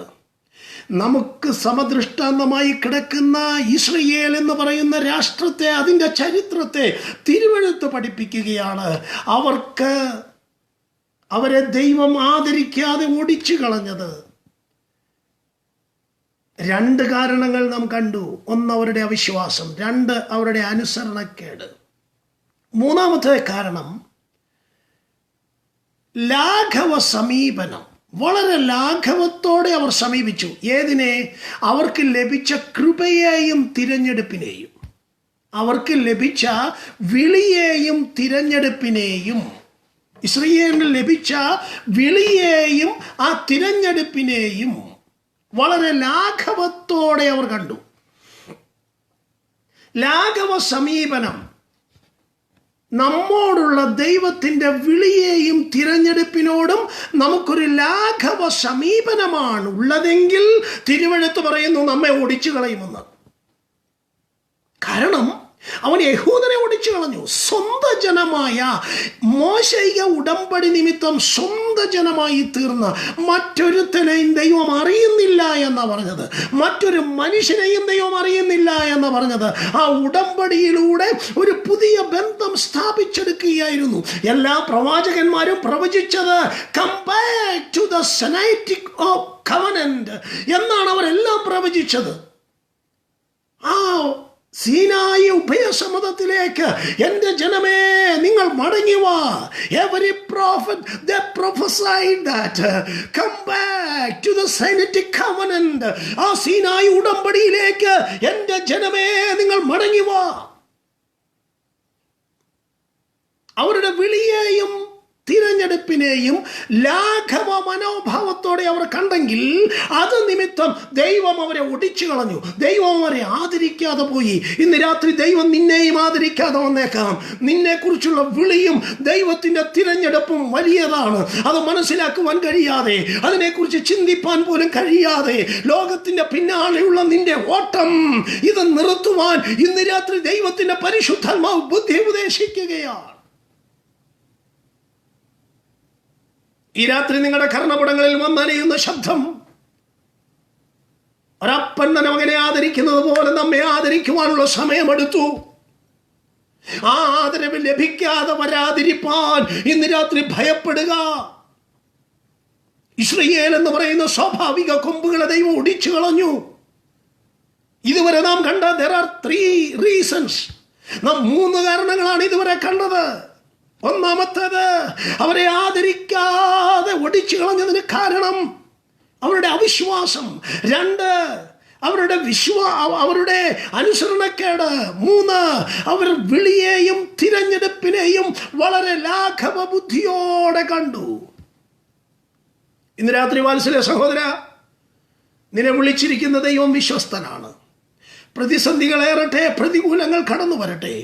[SPEAKER 1] നമുക്ക് സമദൃഷ്ടാന്തമായി കിടക്കുന്ന ഇസ്രയേൽ എന്ന് പറയുന്ന രാഷ്ട്രത്തെ, അതിൻ്റെ ചരിത്രത്തെ തിരുവെഴുത്ത് പഠിപ്പിക്കുകയാണ്. അവരെ ദൈവം ആദരിക്കാതെ ഓടിച്ചു കളഞ്ഞത് 2 കാരണങ്ങൾ നാം കണ്ടു. 1 അവരുടെ അവിശ്വാസം, 2 അവരുടെ അനുസരണക്കേട്. 3-ാമത്തെ കാരണം ലാഘവ സമീപനം. വളരെ ലാഘവത്തോടെ അവർ സമീപിച്ചു. ഏതിനെ? അവർക്ക് ലഭിച്ച കൃപയെയും തിരഞ്ഞെടുപ്പിനെയും, അവർക്ക് ലഭിച്ച വിളിയെയും തിരഞ്ഞെടുപ്പിനെയും. ഇസ്രായേലിന് ലഭിച്ച വിളിയെയും ആ തിരഞ്ഞെടുപ്പിനെയും വളരെ ലാഘവത്തോടെ അവർ കണ്ടു. ലാഘവ സമീപനം നമ്മോടുള്ള ദൈവത്തിൻ്റെ വിളിയെയും തിരഞ്ഞെടുപ്പിനോടും നമുക്കൊരു ലാഘവ സമീപനമാണ് ഉള്ളതെങ്കിൽ തിരുവെഴുത്ത് പറയുന്നു നമ്മെ ഓടിച്ചു കളയുമെന്ന്. കാരണം അവൻ യഹൂദനെ ഓടിച്ചു കളഞ്ഞു. സ്വന്തം ജനമായ മോശയിക ഉടമ്പടി നിമിത്തം സ്വന്തം ജനമായി തീർന്ന് മറ്റൊരുത്തനെയും ദൈവം അറിയുന്നില്ല എന്നാ പറഞ്ഞത്. മറ്റൊരു മനുഷ്യനെയും ദൈവം അറിയുന്നില്ല എന്ന് പറഞ്ഞത്. ആ ഉടമ്പടിയിലൂടെ ഒരു പുതിയ ബന്ധം സ്ഥാപിച്ചെടുക്കുകയായിരുന്നു. എല്ലാ പ്രവാചകന്മാരും പ്രവചിച്ചത് come back to the Sinaitic of covenant എന്നാണ് അവരെല്ലാം പ്രവചിച്ചത്. ആ സീനായി ഉഭയസമ്മതത്തിലേക്ക് എൻ്റെ ജനമേ നിങ്ങൾ മടങ്ങി വാ. Every prophet they prophesied that come back to the Sinaitic covenant. ആ സീനായി ഉടമ്പടിയിലേക്ക് എൻ്റെ ജനമേ നിങ്ങൾ മടങ്ങി വാ. അവരുടെ വിളിയെയും തിരഞ്ഞെടുപ്പിനെയും ലാഘവ മനോഭാവത്തോടെ അവർ കണ്ടെങ്കിൽ അത് നിമിത്തം ദൈവം അവരെ ഒടിച്ചു കളഞ്ഞു. ദൈവം അവരെ ആദരിക്കാതെ പോയി. ഇന്ന് രാത്രി ദൈവം നിന്നെയും ആദരിക്കാതെ വന്നേക്കാം. നിന്നെക്കുറിച്ചുള്ള വിളിയും ദൈവത്തിൻ്റെ തിരഞ്ഞെടുപ്പും വലിയതാണ്. അത് മനസ്സിലാക്കുവാൻ കഴിയാതെ, അതിനെക്കുറിച്ച് ചിന്തിപ്പാൻ പോലും കഴിയാതെ ലോകത്തിൻ്റെ പിന്നാലെയുള്ള നിന്റെ ഓട്ടം ഇത് നിർത്തുവാൻ ഇന്ന് രാത്രി ദൈവത്തിൻ്റെ പരിശുദ്ധാത്മാവ് ബുദ്ധി ഉപദേശിക്കുകയാണ്. ഈ രാത്രി നിങ്ങളുടെ കർണപുടങ്ങളിൽ വന്നനയുന്ന ശബ്ദം ഒരപ്പൻ തന്റെ മകനെ ആദരിക്കുന്നത് പോലെ നമ്മെ ആദരിക്കുവാനുള്ള സമയമെടുത്തു. ആ ആദരവ് ലഭിക്കാതെ വരാതിരിപ്പാൻ ഇന്ന് രാത്രി ഭയപ്പെടുക. ഇസ്രായേൽ എന്ന് പറയുന്ന സ്വാഭാവിക കൊമ്പുകളെ ദൈവം ഒടിച്ചു കളഞ്ഞു. ഇതുവരെ നാം കണ്ട there are 3 reasons. നാം 3 കാരണങ്ങളാണ് ഇതുവരെ കണ്ടത്. ഒന്നാമത്തേത്, അവരെ ആദരിക്കാതെ ഒടിച്ചു കളഞ്ഞതിന് കാരണം അവരുടെ അവിശ്വാസം. 2, അവരുടെ അനുസരണക്കേട്. 3, അവർ വിളിയെയും തിരഞ്ഞെടുപ്പിനെയും വളരെ ലാഘവ ബുദ്ധിയോടെ കണ്ടു. ഇന്ന് രാത്രി വാത്സല്യ സഹോദര, നിന്നെ വിളിച്ചിരിക്കുന്ന ദൈവം വിശ്വസ്തനാണ്. പ്രതിസന്ധികളേറട്ടെ, പ്രതികൂലങ്ങൾ കടന്നു വരട്ടെ,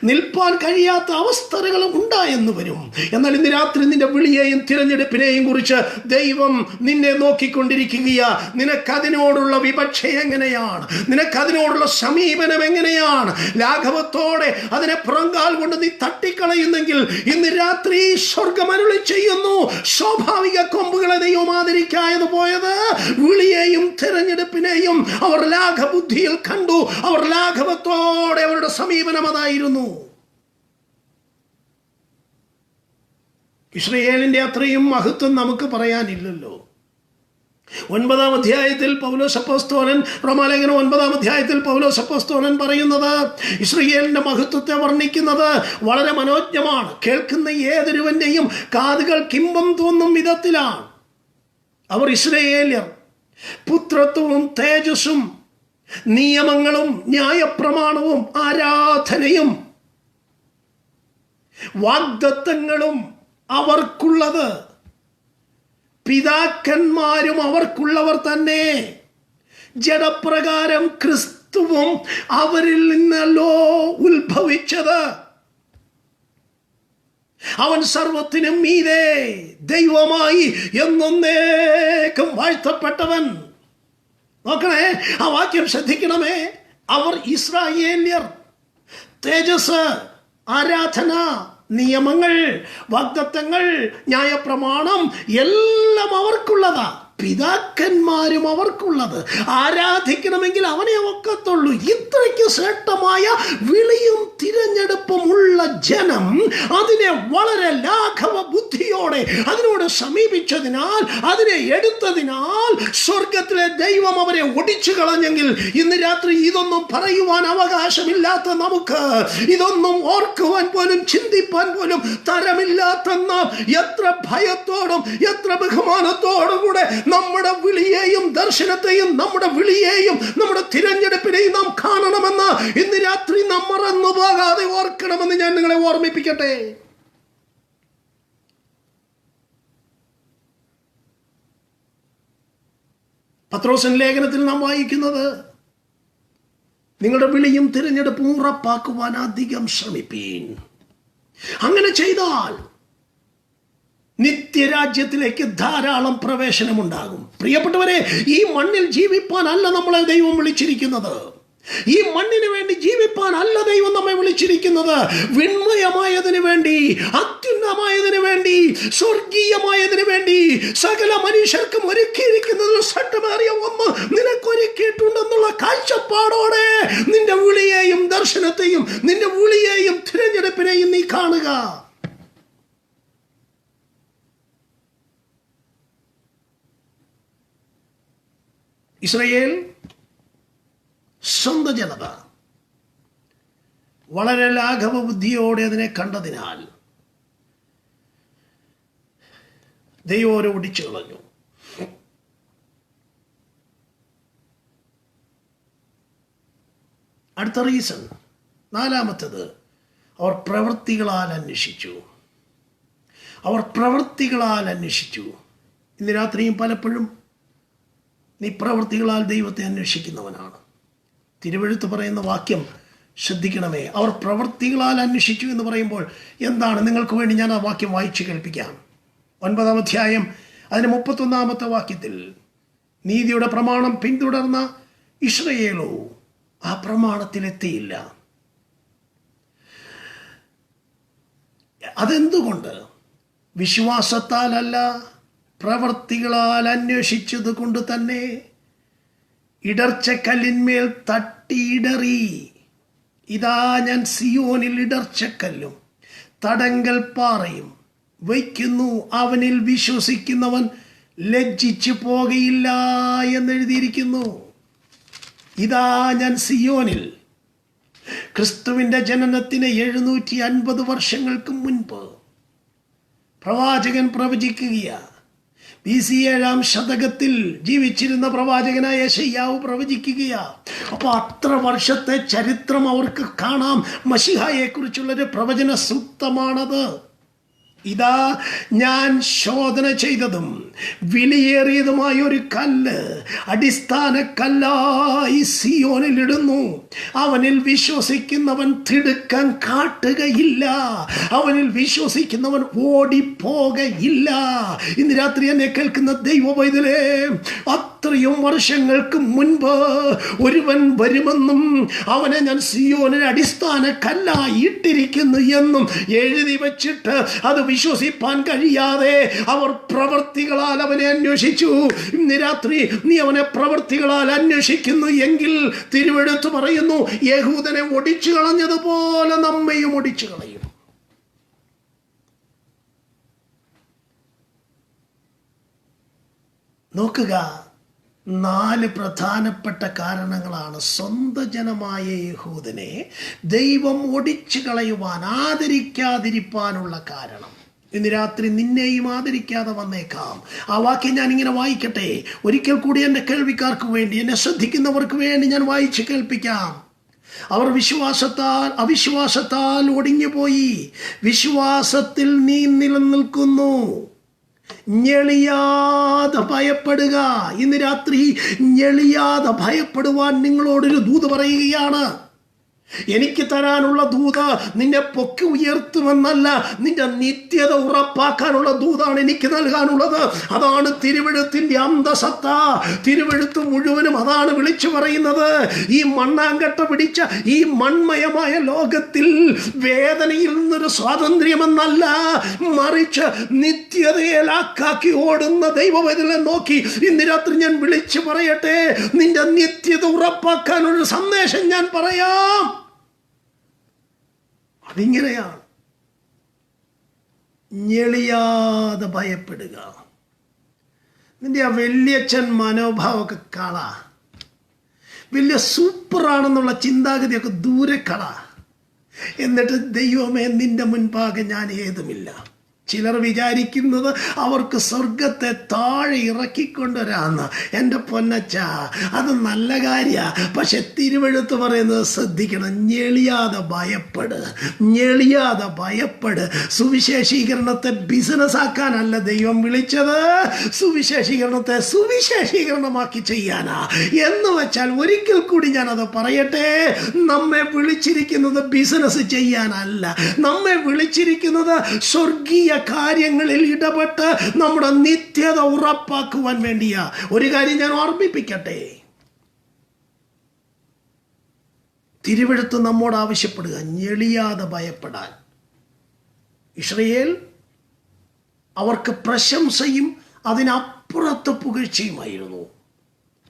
[SPEAKER 1] നിൽപ്പാൻ കഴിയാത്ത അവസ്ഥകളും ഉണ്ടായെന്ന് വരും. എന്നാൽ ഇന്ന് രാത്രി നിന്റെ വിളിയെയും തിരഞ്ഞെടുപ്പിനെയും കുറിച്ച് ദൈവം നിന്നെ നോക്കിക്കൊണ്ടിരിക്കുകയാ. നിനക്കതിനോടുള്ള വിപക്ഷ എങ്ങനെയാണ്? നിനക്കതിനോടുള്ള സമീപനം എങ്ങനെയാണ്? ലാഘവത്തോടെ അതിനെ പുറങ്കാൽ കൊണ്ട് നീ തട്ടിക്കളയുന്നെങ്കിൽ ഇന്ന് രാത്രി സ്വർഗം അരുളി ചെയ്യുന്നു, സ്വാഭാവിക കൊമ്പുകളെ ദൈവം ആദരിക്കാതെ പോയത് വിളിയെയും തിരഞ്ഞെടുപ്പിനെയും അവർ ലാഘബുദ്ധിയിൽ കണ്ടു. അവർ ലാഘവത്തോടെ അവരുടെ സമീപനം അതായിരുന്നു. ഇസ്രായേലിന്റെ അത്രയും മഹത്വം നമുക്ക് പറയാനില്ലല്ലോ. 9-ാം അധ്യായത്തിൽ പൗലോസ് അപ്പോസ്തലൻ, റോമാലേഖനം 9-ാം അധ്യായത്തിൽ പൗലോസ് അപ്പോസ്തലൻ പറയുന്നത്, ഇസ്രായേലിന്റെ മഹത്വത്തെ വർണ്ണിക്കുന്നത് വളരെ മനോജ്ഞമാണ്. കേൾക്കുന്ന ഏതൊരുവന്റെയും കാതുകൾ കിംബം തോന്നും വിധത്തിലാണ്. അവർ ഇസ്രായേല്യർ പുത്രത്വവും തേജസ്സും നിയമങ്ങളും ന്യായപ്രമാണവും ആരാധനയും വാഗ്ദത്തങ്ങളും അവർക്കുള്ളത്, പിതാക്കന്മാരും അവർക്കുള്ളവർ തന്നെ. ജഡപ്രകാരം ക്രിസ്തുവും അവരിൽ നിന്നല്ലോ ഉത്ഭവിച്ചത്. അവൻ സർവത്തിനും മീതെ ദൈവമായി എന്നേക്കും വാഴ്ത്തപ്പെട്ടവൻ. നോക്കണേ, ആ വാക്യം ശ്രദ്ധിക്കണമേ. അവർ ഇസ്രായേല്യർ, തേജസ്, ആരാധന, നിയമങ്ങൾ, വാഗ്ദത്തങ്ങൾ, ന്യായപ്രമാണം എല്ലാം അവർക്കുള്ളതാ. പിതാക്കന്മാരും അവർക്കുള്ളത്. ആരാധിക്കണമെങ്കിൽ അവനെ ഒക്കത്തുള്ളൂ. ഇത്രയ്ക്ക് ശ്രേഷ്ഠമായ വിളിയും തിരഞ്ഞെടുപ്പും ഉള്ള ജനം അതിനെ വളരെ ലാഘവ ബുദ്ധിയോടെ അതിനോട് സമീപിച്ചതിനാൽ, അതിനെ എടുത്തതിനാൽ സ്വർഗത്തിലെ ദൈവം അവരെ ഒടിച്ചു കളഞ്ഞെങ്കിൽ ഇന്ന് രാത്രി ഇതൊന്നും പറയുവാൻ അവകാശമില്ലാത്ത നമുക്ക്, ഇതൊന്നും ഓർക്കുവാൻ പോലും ചിന്തിപ്പാൻ പോലും തരമില്ലാത്ത നാം എത്ര ഭയത്തോടും എത്ര ബഹുമാനത്തോടും കൂടെ നമ്മുടെ വിളിയെയും ദർശനത്തെയും നമ്മുടെ വിളിയെയും നമ്മുടെ തിരഞ്ഞെടുപ്പിനെയും നാം കാണണമെന്ന് ഇന്ന് രാത്രി നാം മറന്നു പോകാതെ ഓർക്കണമെന്ന് ഞാൻ നിങ്ങളെ ഓർമ്മിപ്പിക്കട്ടെ. പത്രോസിന്റെ ലേഖനത്തിൽ നാം വായിക്കുന്നത്, നിങ്ങളുടെ വിളിയും തിരഞ്ഞെടുപ്പും ഉറപ്പാക്കുവാൻ അധികം ശ്രമിപ്പീൻ. അങ്ങനെ ചെയ്താൽ നിത്യരാജ്യത്തിലേക്ക് ധാരാളം പ്രവേശനമുണ്ടാകും. പ്രിയപ്പെട്ടവരെ, ഈ മണ്ണിൽ ജീവിപ്പാനല്ല നമ്മളെ ദൈവം വിളിച്ചിരിക്കുന്നത്. ഈ മണ്ണിന് വേണ്ടി ജീവിപ്പാനല്ല ദൈവം നമ്മെ വിളിച്ചിരിക്കുന്നത്. വിണ്മയമായതിനു വേണ്ടി, അത്യുന്നതമായതിനു വേണ്ടി, സ്വർഗീയമായതിനു വേണ്ടി സകല മനുഷ്യർക്കും ഒരുക്കിയിരിക്കുന്നതിൽ ശ്രദ്ധമേറിയ ഒന്ന് നിനക്കൊരുക്കിയിട്ടുണ്ടെന്നുള്ള കാഴ്ചപ്പാടോടെ നിന്റെ വിളിയെയും ദർശനത്തെയും നിന്റെ വിളിയെയും തിരഞ്ഞെടുപ്പിനെയും നീ കാണുക. ഇസ്രായേൽ സ്വന്തം ജനത വളരെ ലാഘവ ബുദ്ധിയോടെ അതിനെ കണ്ടതിനാൽ ദൈവം അവരെ ഒടിച്ചു കളഞ്ഞു. അടുത്ത റീസൺ, 4-ാമത്തേത്, അവർ പ്രവൃത്തികളാൽ അന്വേഷിച്ചു. അവർ പ്രവൃത്തികളാൽ അന്വേഷിച്ചു. ഇന്ന് രാത്രിയും പലപ്പോഴും നീ പ്രവൃത്തികളാൽ ദൈവത്തെ അന്വേഷിക്കുന്നവനാണ്. തിരുവെഴുത്ത് പറയുന്ന വാക്യം ശ്രദ്ധിക്കണമേ. അവർ പ്രവൃത്തികളാൽ അന്വേഷിച്ചു എന്ന് പറയുമ്പോൾ എന്താണ്? നിങ്ങൾക്ക് വേണ്ടി ഞാൻ ആ വാക്യം വായിച്ചു കേൾപ്പിക്കാം. 9-ാം അധ്യായം അതിന് 31-ാമത്തെ വാക്യത്തിൽ, നീതിയുടെ പ്രമാണം പിന്തുടർന്ന ഇസ്രായേലോ ആ പ്രമാണത്തിലെത്തിയില്ല. അതെന്തുകൊണ്ട്? വിശ്വാസത്താലല്ല, പ്രവൃത്തികളാൽ അന്വേഷിച്ചത് കൊണ്ട് തന്നെ. ഇടർച്ചക്കല്ലിന്മേൽ തട്ടിയിടറി, ഇതാ ഞാൻ സിയോനിൽ ഇടർച്ചക്കല്ലും തടങ്കൽ പാറയും വയ്ക്കുന്നു, അവനിൽ വിശ്വസിക്കുന്നവൻ ലജ്ജിച്ചു പോകയില്ല എന്നെഴുതിയിരിക്കുന്നു. ഇതാ ഞാൻ സിയോനിൽ. ക്രിസ്തുവിൻ്റെ ജനനത്തിന് 750 വർഷങ്ങൾക്ക് മുൻപ് പ്രവാചകൻ പ്രവചിക്കുകയാണ്. BC 7-ാം ശതകത്തിൽ ജീവിച്ചിരുന്ന പ്രവാചകനായ യെശയ്യാവ് പ്രവചിക്കുകയാണ്. അപ്പോൾ അത്ര വർഷത്തെ ചരിത്രം അവർക്ക് കാണാം. മശിഹായെ കുറിച്ചുള്ളൊരു പ്രവചന സൂക്തമാണത്. ഇതാ ഞാൻ ശോധന ചെയ്തതും വിലയേറിയതുമായ ഒരു കല്ല് അടിസ്ഥാന കല്ലായി സിയോനിൽ ഇടുന്നു. അവനിൽ വിശ്വസിക്കുന്നവൻ തിടുക്കം കാട്ടുകയില്ല, അവനിൽ വിശ്വസിക്കുന്നവൻ ഓടിപ്പോകയില്ല. ഇന്ന് രാത്രി എന്നെ കേൾക്കുന്ന ദൈവവൈതലേ, അത്രയും വർഷങ്ങൾക്ക് മുൻപ് ഒരുവൻ വരുമെന്നും അവനെ ഞാൻ സിയോനിൽ അടിസ്ഥാന കല്ലായി ഇട്ടിരിക്കുന്നു എന്നും എഴുതി വച്ചിട്ട് അത് വിശ്വസിപ്പാൻ കഴിയാതെ അവർ പ്രവൃത്തികളാൽ അവനെ അന്വേഷിച്ചു. ഇന്ന് രാത്രി നീ അവനെ പ്രവൃത്തികളാൽ അന്വേഷിക്കുന്നു എങ്കിൽ തിരുവെഴുത്ത് പറയുന്നു, യഹൂദനെ ഒടിച്ചു കളഞ്ഞതുപോലെ നമ്മയും ഒടിച്ചു കളയും. നോക്കുക, 4 പ്രധാനപ്പെട്ട കാരണങ്ങളാണ് സ്വന്തം ജനമായ യഹൂദനെ ദൈവം ഒടിച്ചു കളയുവാൻ, ആദരിക്കാതിരിപ്പാനുള്ള കാരണം. ഇന്ന് രാത്രി നിന്നെയും ആദരിക്കാതെ വന്നേക്കാം. ആ വാക്യം ഞാൻ ഇങ്ങനെ വായിക്കട്ടെ, ഒരിക്കൽ കൂടി എൻ്റെ കേൾവിക്കാർക്ക് വേണ്ടി, എന്നെ ശ്രദ്ധിക്കുന്നവർക്ക് വേണ്ടി ഞാൻ വായിച്ച് കേൾപ്പിക്കാം. അവർ അവിശ്വാസത്താൽ ഒടിഞ്ഞുപോയി. വിശ്വാസത്തിൽ നീ നിലനിൽക്കുന്നു. ഞെളിയാതെ ഭയപ്പെടുക. ഇന്ന് രാത്രി ഞെളിയാതെ ഭയപ്പെടുവാൻ നിങ്ങളോടൊരു ദൂത് പറയുകയാണ്. എനിക്ക് തരാനുള്ള ദൂത് നിന്നെ പൊക്കി ഉയർത്തുമെന്നല്ല, നിന്റെ നിത്യത ഉറപ്പാക്കാനുള്ള ദൂതാണ് എനിക്ക് നൽകാനുള്ളത്. അതാണ് തിരുവെഴുത്തിന്റെ അന്തസത്ത. തിരുവെഴുത്ത് മുഴുവനും അതാണ് വിളിച്ചു പറയുന്നത്. ഈ മണ്ണാങ്കട്ട പിടിച്ച ഈ മൺമയമായ ലോകത്തിൽ വേദനയിൽ നിന്നൊരു സ്വാതന്ത്ര്യമെന്നല്ല, മറിച്ച് നിത്യതയിലാക്കി ഓടുന്ന ദൈവവേദനെ നോക്കി ഇന്ന് രാത്രി ഞാൻ വിളിച്ചു പറയട്ടെ, നിന്റെ നിത്യത ഉറപ്പാക്കാനൊരു സന്ദേശം ഞാൻ പറയാം. അതിങ്ങനെയാണ്, ഞെളിയാതെ ഭയപ്പെടുക. നിന്റെ ആ വലിയച്ഛൻ മനോഭാവമൊക്കെ കള, വലിയ സൂപ്പറാണെന്നുള്ള ചിന്താഗതിയൊക്കെ ദൂരെ കള. എന്നിട്ട് ദൈവമേ, നിന്റെ മുൻപാകെ ഞാൻ ഏതുമില്ല. ചിലർ വിചാരിക്കുന്നത് അവർക്ക് സ്വർഗത്തെ താഴെ ഇറക്കിക്കൊണ്ടുവരാന്ന്. എൻ്റെ പൊന്നച്ച, അത് നല്ല കാര്യമാണ്. പക്ഷെ തിരുവെഴുത്ത് പറയുന്നത് ശ്രദ്ധിക്കണം, ഞെളിയാതെ ഭയപ്പെട്, ഞെളിയാതെ ഭയപ്പെട്. സുവിശേഷീകരണത്തെ ബിസിനസ് ആക്കാനല്ല ദൈവം വിളിച്ചത്, സുവിശേഷീകരണത്തെ സുവിശേഷീകരണമാക്കി ചെയ്യാനാ. എന്ന് വെച്ചാൽ ഒരിക്കൽ കൂടി ഞാനത് പറയട്ടെ, നമ്മെ വിളിച്ചിരിക്കുന്നത് ബിസിനസ് ചെയ്യാനല്ല, നമ്മെ വിളിച്ചിരിക്കുന്നത് സ്വർഗീയ കാര്യങ്ങളിൽ ഇടപെട്ട് നമ്മുടെ നിത്യത ഉറപ്പാക്കുവാൻ വേണ്ടിയാ. ഒരു കാര്യം ഞാൻ ഓർമ്മിപ്പിക്കട്ടെ, തിരുവെഴുത്ത് നമ്മോട് ആവശ്യപ്പെടുക ഞെളിയാതെ ഭയപ്പെടാൻ. ഇസ്രായേൽ അവർക്ക് പ്രശംസയും അതിനപ്പുറത്ത് പുകഴ്ചയുമായിരുന്നു.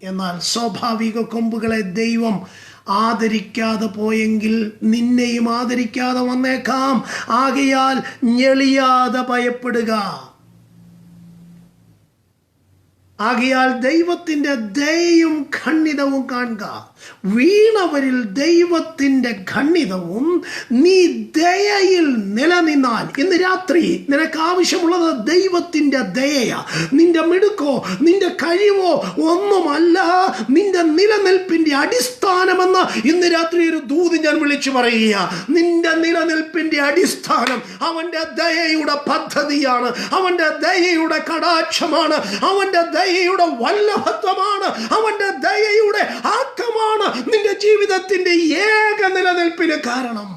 [SPEAKER 1] എന്നാൽ സ്വാഭാവിക കൊമ്പുകളെ ദൈവം ആദരിക്കാതെ പോയെങ്കിൽ നിന്നെയും ആദരിക്കാതെ വന്നേക്കാം. ആകയാൽ ഞെളിയാതെ ഭയപ്പെടുക. ആകയാൽ ദൈവത്തിൻ്റെ ദയയും ഖണ്ഡിതവും കാണുക. വീണവരിൽ ദൈവത്തിൻ്റെ ഖണ്ഡിതവും നീ ദയയിൽ നിലനിന്നാൽ. ഇന്ന് രാത്രി നിനക്ക് ആവശ്യമുള്ളത് ദൈവത്തിൻ്റെ ദയയാ. നിന്റെ മിടുക്കോ നിന്റെ കഴിവോ ഒന്നുമല്ല, നിന്റെ നിലനിൽപ്പിൻ്റെ അടിസ്ഥാനമെന്ന് ഇന്ന് രാത്രി ഒരു ദൂത് ഞാൻ വിളിച്ചു പറയുക. നിന്റെ നിലനിൽപ്പിൻ്റെ അടിസ്ഥാനം അവൻ്റെ ദയയുടെ പദ്ധതിയാണ്, അവൻ്റെ ദയയുടെ കടാക്ഷമാണ്, അവൻ്റെ ദയയുടെ വല്ലഭത്വമാണ്, അവൻ്റെ ദയയുടെ ആക്കമാണ് നിന്റെ ജീവിതത്തിന്റെ ഏക നിലനിൽപ്പിന് കാരണം.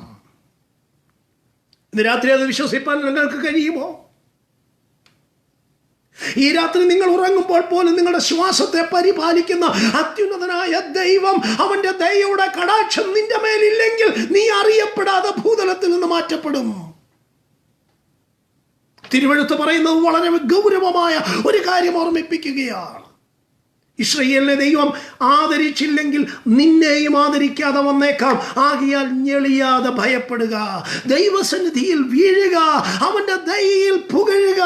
[SPEAKER 1] ഇന്ന് രാത്രി അത് വിശ്വസിപ്പാൻ നിങ്ങൾക്ക് കഴിയുമോ? ഈ രാത്രി നിങ്ങൾ ഉറങ്ങുമ്പോൾ പോലും നിങ്ങളുടെ ശ്വാസത്തെ പരിപാലിക്കുന്ന അത്യുന്നതനായ ദൈവം, അവന്റെ ദയയുടെ കടാക്ഷം നിന്റെ മേലില്ലെങ്കിൽ നീ അറിയപ്പെടാതെ ഭൂതലത്തിൽ നിന്ന് മാറ്റപ്പെടും. തിരുവെഴുത്ത് പറയുന്നത് വളരെ ഗൗരവമായ ഒരു കാര്യം ഓർമ്മിപ്പിക്കുകയാണ്. ഇസ്രായേലിനെ ദൈവം ആദരിച്ചില്ലെങ്കിൽ നിന്നെയും ആദരിക്കാതെ വന്നേക്കാം. ആകയാൽ ഞെളിയാതെ ഭയപ്പെടുക, ദൈവസന്നിധിയിൽ വീഴുക, അവന്റെ ദയയിൽ പുകഴുക.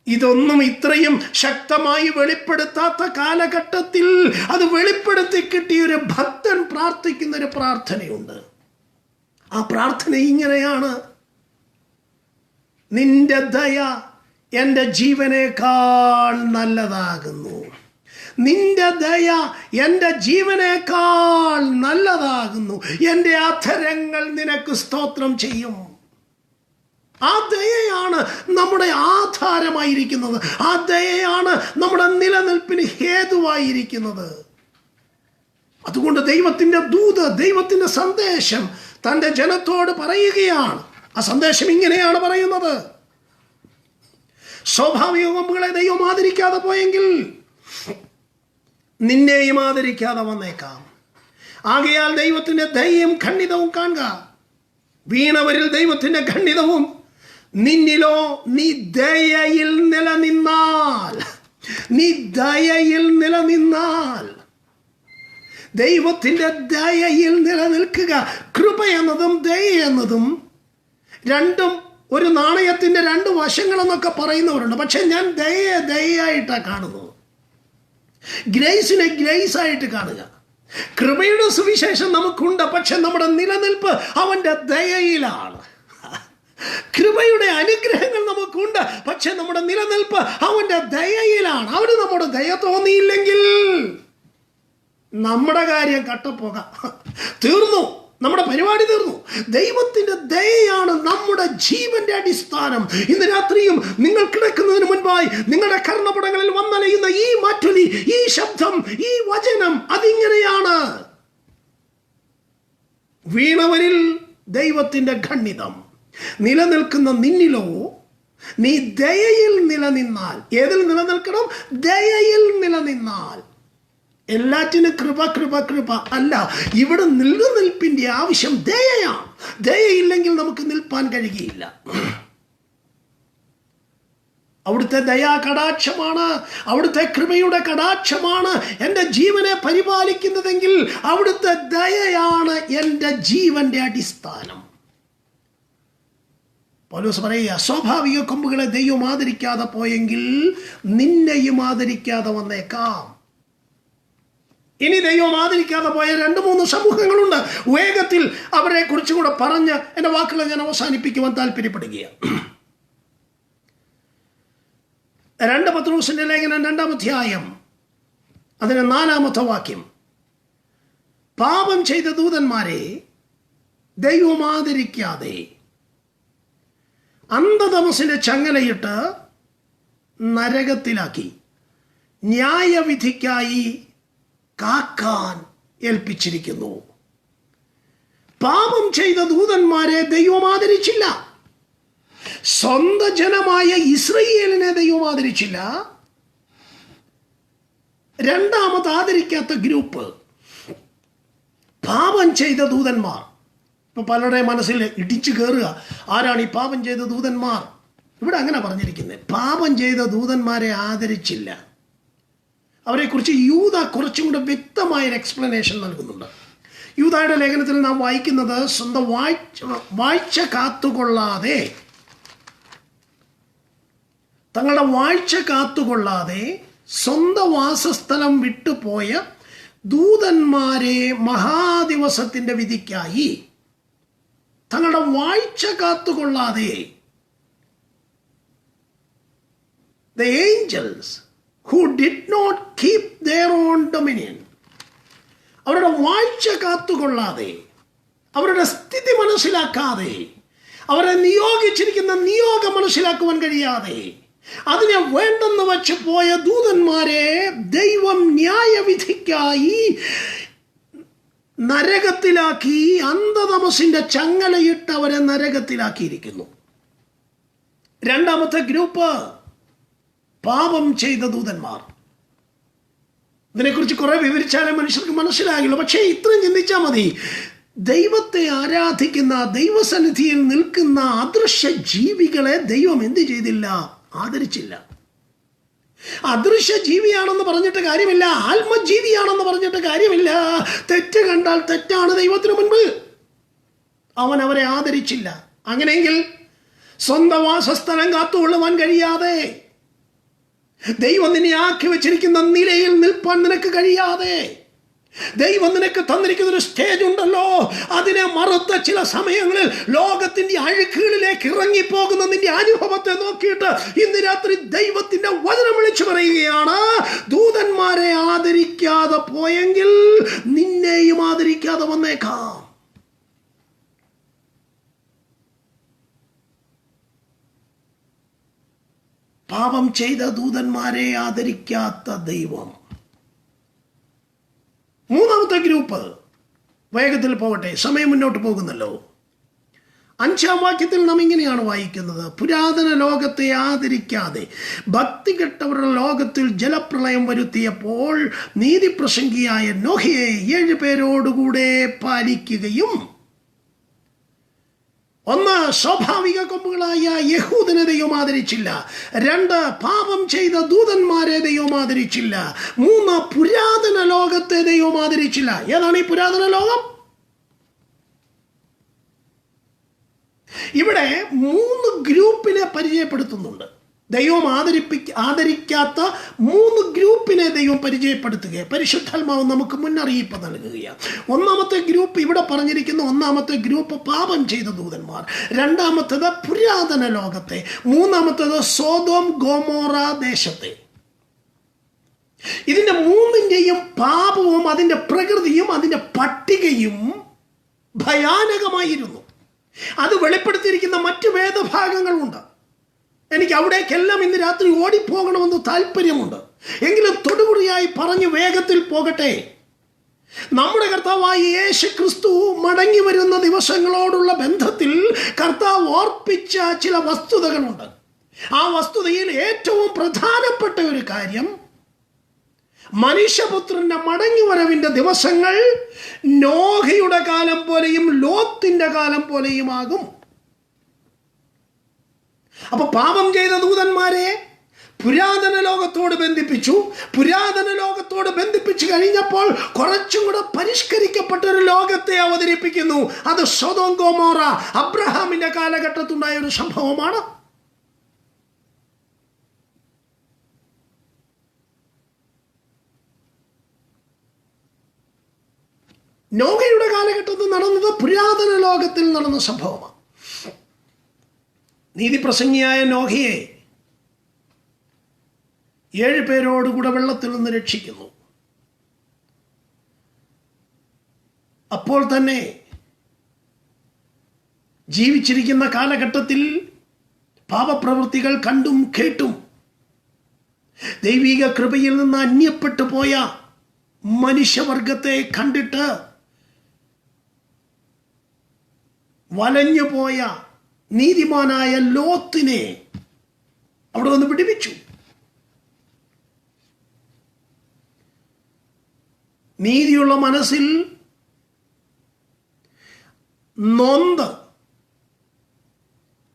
[SPEAKER 1] ഇതൊന്നും ഇത്രയും ശക്തമായി വെളിപ്പെടുത്താത്ത കാലഘട്ടത്തിൽ അത് വെളിപ്പെടുത്തി കിട്ടിയ ഒരു ഭക്തൻ പ്രാർത്ഥിക്കുന്ന ഒരു പ്രാർത്ഥനയുണ്ട്. ആ പ്രാർത്ഥന ഇങ്ങനെയാണ്: നിന്റെ ദയ എൻ്റെ ജീവനേക്കാൾ നല്ലതാകുന്നു. നിന്റെ ദയ എൻ്റെ ജീവനേക്കാൾ നല്ലതാകുന്നു. എൻ്റെ അധരങ്ങൾ നിനക്ക് സ്തോത്രം ചെയ്യും. ആ ദയയാണ് നമ്മുടെ ആധാരമായിരിക്കുന്നത്. ആ ദയയാണ് നമ്മുടെ നിലനിൽപ്പിന് ഹേതുവായിരിക്കുന്നത്. അതുകൊണ്ട് ദൈവത്തിൻ്റെ ദൂത്, ദൈവത്തിൻ്റെ സന്ദേശം തൻ്റെ ജനത്തോട് പറയുകയാണ്. ആ സന്ദേശം ഇങ്ങനെയാണ് പറയുന്നത്: സ്വാഭാവിക കൊമ്പുകളെ ദൈവം ആദരിക്കാതെ പോയെങ്കിൽ നിന്നെയും ആദരിക്കാതെ വന്നേക്കാം. ആകയാൽ ദൈവത്തിൻ്റെ ദയയും ഖണ്ഡിതവും കാണുക. വീണവരിൽ ദൈവത്തിൻ്റെ ഖണ്ഡിതവും, നിന്നിലോ നീ ദയയിൽ നിലനിന്നാൽ, നീ ദയയിൽ നിലനിന്നാൽ, ദൈവത്തിൻ്റെ ദയയിൽ നിലനിൽക്കുക. കൃപ എന്നതും ദയ എന്നതും രണ്ടും ഒരു നാണയത്തിൻ്റെ രണ്ട് വശങ്ങളെന്നൊക്കെ പറയുന്നവരുണ്ട്. പക്ഷെ ഞാൻ ദയയായിട്ടാണ് കാണുന്നത്. ഗ്രേസിനെ ഗ്രേസ് ആയിട്ട് കാണുക. കൃപയുടെ സുവിശേഷം നമുക്കുണ്ട്, പക്ഷെ നമ്മുടെ നിലനിൽപ്പ് അവൻ്റെ ദയയിലാണ്. കൃപയുടെ അനുഗ്രഹങ്ങൾ നമുക്കുണ്ട്, പക്ഷെ നമ്മുടെ നിലനിൽപ്പ് അവൻ്റെ ദയയിലാണ്. അവന് നമ്മുടെ ദയ തോന്നിയില്ലെങ്കിൽ നമ്മുടെ കാര്യം കട്ടപ്പോക, തീർന്നു, നമ്മുടെ പരിപാടി തീർന്നു. ദൈവത്തിൻ്റെ ദയയാണ് നമ്മുടെ ജീവന്റെ അടിസ്ഥാനം. ഇന്ന് രാത്രിയും നിങ്ങൾ കിടക്കുന്നതിന് മുൻപായി നിങ്ങളുടെ കർണപടങ്ങളിൽ വന്നലയുന്ന ഈ മാറ്റൊലി, ഈ ശബ്ദം, ഈ വചനം അതിങ്ങനെയാണ്: വീണവരിൽ ദൈവത്തിൻ്റെ ഖണ്ഡിതം, നിലനിൽക്കുന്ന നിന്നിലോ നീ ദയയിൽ നിലനിന്നാൽ. ഏതിൽ നിലനിൽക്കണം? ദയയിൽ നിലനിന്നാൽ. എല്ലാറ്റിനും കൃപ കൃപ കൃപ അല്ല. ഇവിടെ നിലനിൽപ്പിൻ്റെ ആവശ്യം ദയയാണ്. ദയയില്ലെങ്കിൽ നമുക്ക് നിൽപ്പാൻ കഴിയുകയില്ല. അവിടുത്തെ ദയാ കടാക്ഷമാണ്, അവിടുത്തെ കൃപയുടെ കടാക്ഷമാണ് എൻ്റെ ജീവനെ പരിപാലിക്കുന്നതെങ്കിൽ അവിടുത്തെ ദയയാണ് എൻ്റെ ജീവന്റെ അടിസ്ഥാനം. പൗലോസ് പറയുക, സ്വാഭാവിക കൊമ്പുകളെ ദൈവം ആദരിക്കാതെ പോയെങ്കിൽ നിന്നെയും ആദരിക്കാതെ വന്നേക്കാം. ഇനി ദൈവം ആദരിക്കാതെ പോയ 2-3 സമൂഹങ്ങളുണ്ട്. വേഗത്തിൽ അവരെ കുറിച്ചും കൂടെ പറഞ്ഞ് എൻ്റെ വാക്കുകളെ ഞാൻ അവസാനിപ്പിക്കുവാൻ താല്പര്യപ്പെടുകയാണ്. 2 പത്രോസിന്റെ ലേഖനം 2-ാം അധ്യായം അതിന് 4-ാമത്തെ വാക്യം: പാപം ചെയ്ത ദൂതന്മാരെ ദൈവം ആദരിക്കാതെ അന്ധതമസിന്റെ ചങ്ങലയിട്ട് നരകത്തിലാക്കി ന്യായവിധിക്കായി കാക്കാൻ ഏൽപ്പിച്ചിരിക്കുന്നു. പാപം ചെയ്ത ദൂതന്മാരെ ദൈവം ആദരിച്ചില്ല. സ്വന്തം ജനമായ ഇസ്രയേലിനെ ദൈവം ആദരിച്ചില്ല. രണ്ടാമത് ആദരിക്കാത്ത ഗ്രൂപ്പ് പാപം ചെയ്ത ദൂതന്മാർ. ഇപ്പൊ പലരുടെ മനസ്സിൽ ഇടിച്ചു കയറുക, ആരാണ് ഈ പാപം ചെയ്ത ദൂതന്മാർ? ഇവിടെ അങ്ങനെ പറഞ്ഞിരിക്കുന്നത്, പാപം ചെയ്ത ദൂതന്മാരെ ആദരിച്ചില്ല. അവരെക്കുറിച്ച് യൂദ കുറച്ചും കൂടെ വ്യക്തമായൊരു എക്സ്പ്ലനേഷൻ നൽകുന്നുണ്ട്. യൂദായുടെ ലേഖനത്തിൽ നാം വായിക്കുന്നത്, സ്വന്തം വാഴ്ച കാത്തുകൊള്ളാതെ, തങ്ങളുടെ വാഴ്ച കാത്തുകൊള്ളാതെ സ്വന്തം വാസസ്ഥലം വിട്ടുപോയ ദൂതന്മാരെ മഹാദിവസത്തിന്റെ വിധിക്കായി, തങ്ങളുടെ വാഴ്ച കാത്തുകൊള്ളാതെ, the angels who did not keep their own dominion, അവരുടെ വാഴ്ച കാത്തുകൊള്ളാതെ, അവരുടെ സ്ഥിതി മനസ്സിലാക്കാതെ, അവരെ നിയോഗിച്ചിരിക്കുന്ന നിയോഗം മനസ്സിലാക്കുവാൻ കഴിയാതെ അതിനെ വേണ്ടെന്ന് വച്ച് പോയ ദൂതന്മാരെ ദൈവം ന്യായവിധിക്കായി നരകത്തിലാക്കി, അന്ധതമസിന്റെ ചങ്ങലയിട്ട് അവരെ നരകത്തിലാക്കിയിരിക്കുന്നു. രണ്ടാമത്തെ ഗ്രൂപ്പ് പാപം ചെയ്ത ദൂതന്മാർ. ഇതിനെക്കുറിച്ച് കുറെ വിവരിച്ചാലേ മനുഷ്യർക്ക് മനസ്സിലാകില്ല. പക്ഷേ ഇത്രയും ചിന്തിച്ചാൽ മതി. ദൈവത്തെ ആരാധിക്കുന്ന, ദൈവസന്നിധിയിൽ നിൽക്കുന്ന അദൃശ്യ ജീവികളെ ദൈവം എന്ത് ചെയ്തില്ല? ആദരിച്ചില്ല. അദൃശ്യ ജീവിയാണെന്ന് പറഞ്ഞിട്ട് കാര്യമില്ല, ആത്മജീവിയാണെന്ന് പറഞ്ഞിട്ട് കാര്യമില്ല. തെറ്റ് കണ്ടാൽ തെറ്റാണ് ദൈവത്തിന് മുൻപ്. അവൻ അവരെ ആദരിച്ചില്ല. അങ്ങനെയെങ്കിൽ സ്വന്തം വാസസ്ഥലം കാത്തുകൊള്ളുവാൻ കഴിയാതെ, ദൈവം നിന്നെ ആക്കി വെച്ചിരിക്കുന്ന നിലയിൽ നിൽപ്പാൻ നിനക്ക് കഴിയാതെ, ദൈവം നിനക്ക് തന്നിരിക്കുന്ന ഒരു സ്റ്റേജ് ഉണ്ടല്ലോ, അതിനെ മറുത്ത ചില സമയങ്ങളിൽ ലോകത്തിന്റെ അഴുക്കുകളിലേക്ക് ഇറങ്ങിപ്പോകുന്ന നിന്റെ അനുഭവത്തെ നോക്കിയിട്ട് ഇന്ന് രാത്രി ദൈവത്തിന്റെ വചനം വിളിച്ചു പറയുകയാണ്, ദൂതന്മാരെ ആദരിക്കാതെ പോയെങ്കിൽ നിന്നെയും ആദരിക്കാതെ വന്നേക്കാം. പാപം ചെയ്ത ദൂതന്മാരെ ആദരിക്കാത്ത ദൈവം. മൂന്നാമത്തെ ഗ്രൂപ്പ്, വേഗത്തിൽ പോകട്ടെ, സമയം മുന്നോട്ട് പോകുന്നല്ലോ. 5-ാം വാക്യത്തിൽ നാം ഇങ്ങനെയാണ് വായിക്കുന്നത്: പുരാതന ലോകത്തെ ആദരിക്കാതെ ഭക്തികെട്ടവരുടെ ലോകത്തിൽ ജലപ്രളയം വരുത്തിയപ്പോൾ നീതിപ്രസംഗിയായ നോഹയെ 7 പേരോടുകൂടെ പാലിക്കുകയും 1. സ്വാഭാവിക കൊമ്പുകളായ യഹൂദനെ ദൈവം ആദരിച്ചില്ല. 2. പാപം ചെയ്ത ദൂതന്മാരെ ദൈവം ആദരിച്ചില്ല. 3. പുരാതന ലോകത്തെ ദൈവം ആദരിച്ചില്ല. ഏതാണ് ഈ പുരാതന ലോകം? ഇവിടെ 3 ഗ്രൂപ്പിനെ പരിചയപ്പെടുത്തുന്നുണ്ട്. ദൈവം ആദരിക്കാത്ത 3 ഗ്രൂപ്പിനെ ദൈവം പരിചയപ്പെടുത്തുകയാണ്. പരിശുദ്ധാത്മാവ് നമുക്ക് മുന്നറിയിപ്പ് നൽകുകയാണ്. ഒന്നാമത്തെ ഗ്രൂപ്പ് ഇവിടെ പറഞ്ഞിരിക്കുന്ന ഒന്നാമത്തെ ഗ്രൂപ്പ് പാപം ചെയ്ത ദൂതന്മാർ, രണ്ടാമത്തേത് പുരാതന ലോകത്തെ, മൂന്നാമത്തേത് സോദോം ഗോമോറ ദേശത്തെ. ഇതിന്റെ 3ന്റെയും പാപവും അതിന്റെ പ്രകൃതിയും അതിന്റെ പട്ടികയും ഭയാനകമായിരുന്നു. അത് വെളിപ്പെടുത്തിയിരിക്കുന്ന മറ്റു വേദഭാഗങ്ങളുണ്ട്. എനിക്ക് അവിടേക്കെല്ലാം ഇന്ന് രാത്രി ഓടിപ്പോകണമെന്ന് താല്പര്യമുണ്ട്. എങ്കിലും തൊടുകുറിയായി പറഞ്ഞ് വേഗത്തിൽ പോകട്ടെ. നമ്മുടെ കർത്താവായ യേശു ക്രിസ്തു മടങ്ങി വരുന്ന ദിവസങ്ങളോടുള്ള ബന്ധത്തിൽ കർത്താവ് ഓർപ്പിച്ച ചില വസ്തുതകളുണ്ട്. ആ വസ്തുതയിൽ ഏറ്റവും പ്രധാനപ്പെട്ട ഒരു കാര്യം, മനുഷ്യപുത്രന്റെ മടങ്ങി വരവിന്റെ ദിവസങ്ങൾ നോഹയുടെ കാലം പോലെയും ലോത്തിന്റെ കാലം പോലെയുമാകും. അപ്പൊ പാപം ചെയ്ത ദൂതന്മാരെ പുരാതന ലോകത്തോട് ബന്ധിപ്പിച്ചു. പുരാതന ലോകത്തോട് ബന്ധിപ്പിച്ചു കഴിഞ്ഞപ്പോൾ കുറച്ചും കൂടെ പരിഷ്കരിക്കപ്പെട്ട ഒരു ലോകത്തെ അവതരിപ്പിക്കുന്നു. അത് സൊദോം ഗൊമോറ അബ്രഹാമിന്റെ കാലഘട്ടത്തുണ്ടായ ഒരു സംഭവമാണ്. നോഹയുടെ കാലഘട്ടത്തിൽ നടന്നത് പുരാതന ലോകത്തിൽ നടന്ന സംഭവമാണ്. നീതിപ്രസംഗിയായ നോഹയെ 7 പേരോടുകൂടെ വെള്ളത്തിൽ നിന്ന് രക്ഷിക്കുന്നു. അപ്പോൾ തന്നെ ജീവിച്ചിരിക്കുന്ന കാലഘട്ടത്തിൽ പാപപ്രവൃത്തികൾ കണ്ടും കേട്ടും ദൈവിക കൃപയിൽ നിന്ന് അന്യപ്പെട്ടു പോയ മനുഷ്യവർഗത്തെ കണ്ടിട്ട് വലഞ്ഞുപോയ നീതിമാനായ ലോത്തിനെ അവിടെ വന്ന് പിടിപ്പിച്ചു. നീതിയുള്ള മനസ്സിൽ നൊന്ത്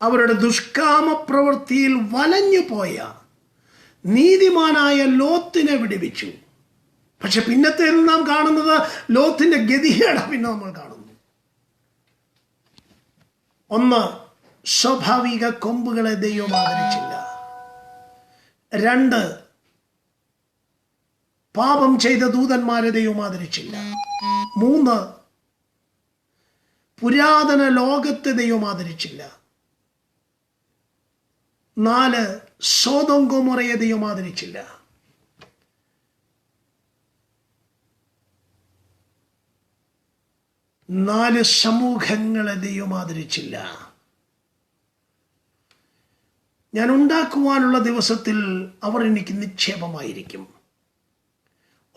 [SPEAKER 1] അവരുടെ ദുഷ്കാമ പ്രവൃത്തിയിൽ വലഞ്ഞുപോയ നീതിമാനായ ലോത്തിനെ വിടുവിച്ചു. പക്ഷെ പിന്നത്തെ നാം കാണുന്നത് ലോത്തിന്റെ ഗതികേടാ. പിന്നെ നമ്മൾ കാണുന്നു, 1. സ്വാഭാവിക കൊമ്പുകളെ ദൈവം ആദരിച്ചില്ല. 2. പാപം ചെയ്ത ദൂതന്മാരെ ദൈവം ആദരിച്ചില്ല. 3. പുരാതന ലോകത്തെ ദൈവം ആദരിച്ചില്ല. 4. സോദോം ഗൊമോറയെ ദൈവം ആദരിച്ചില്ല. 4 സമൂഹങ്ങളെ ദൈവം ആദരിച്ചില്ല. ഞാൻ ഉണ്ടാക്കുവാനുള്ള ദിവസത്തിൽ അവർ എനിക്ക് നിക്ഷേപമായിരിക്കും.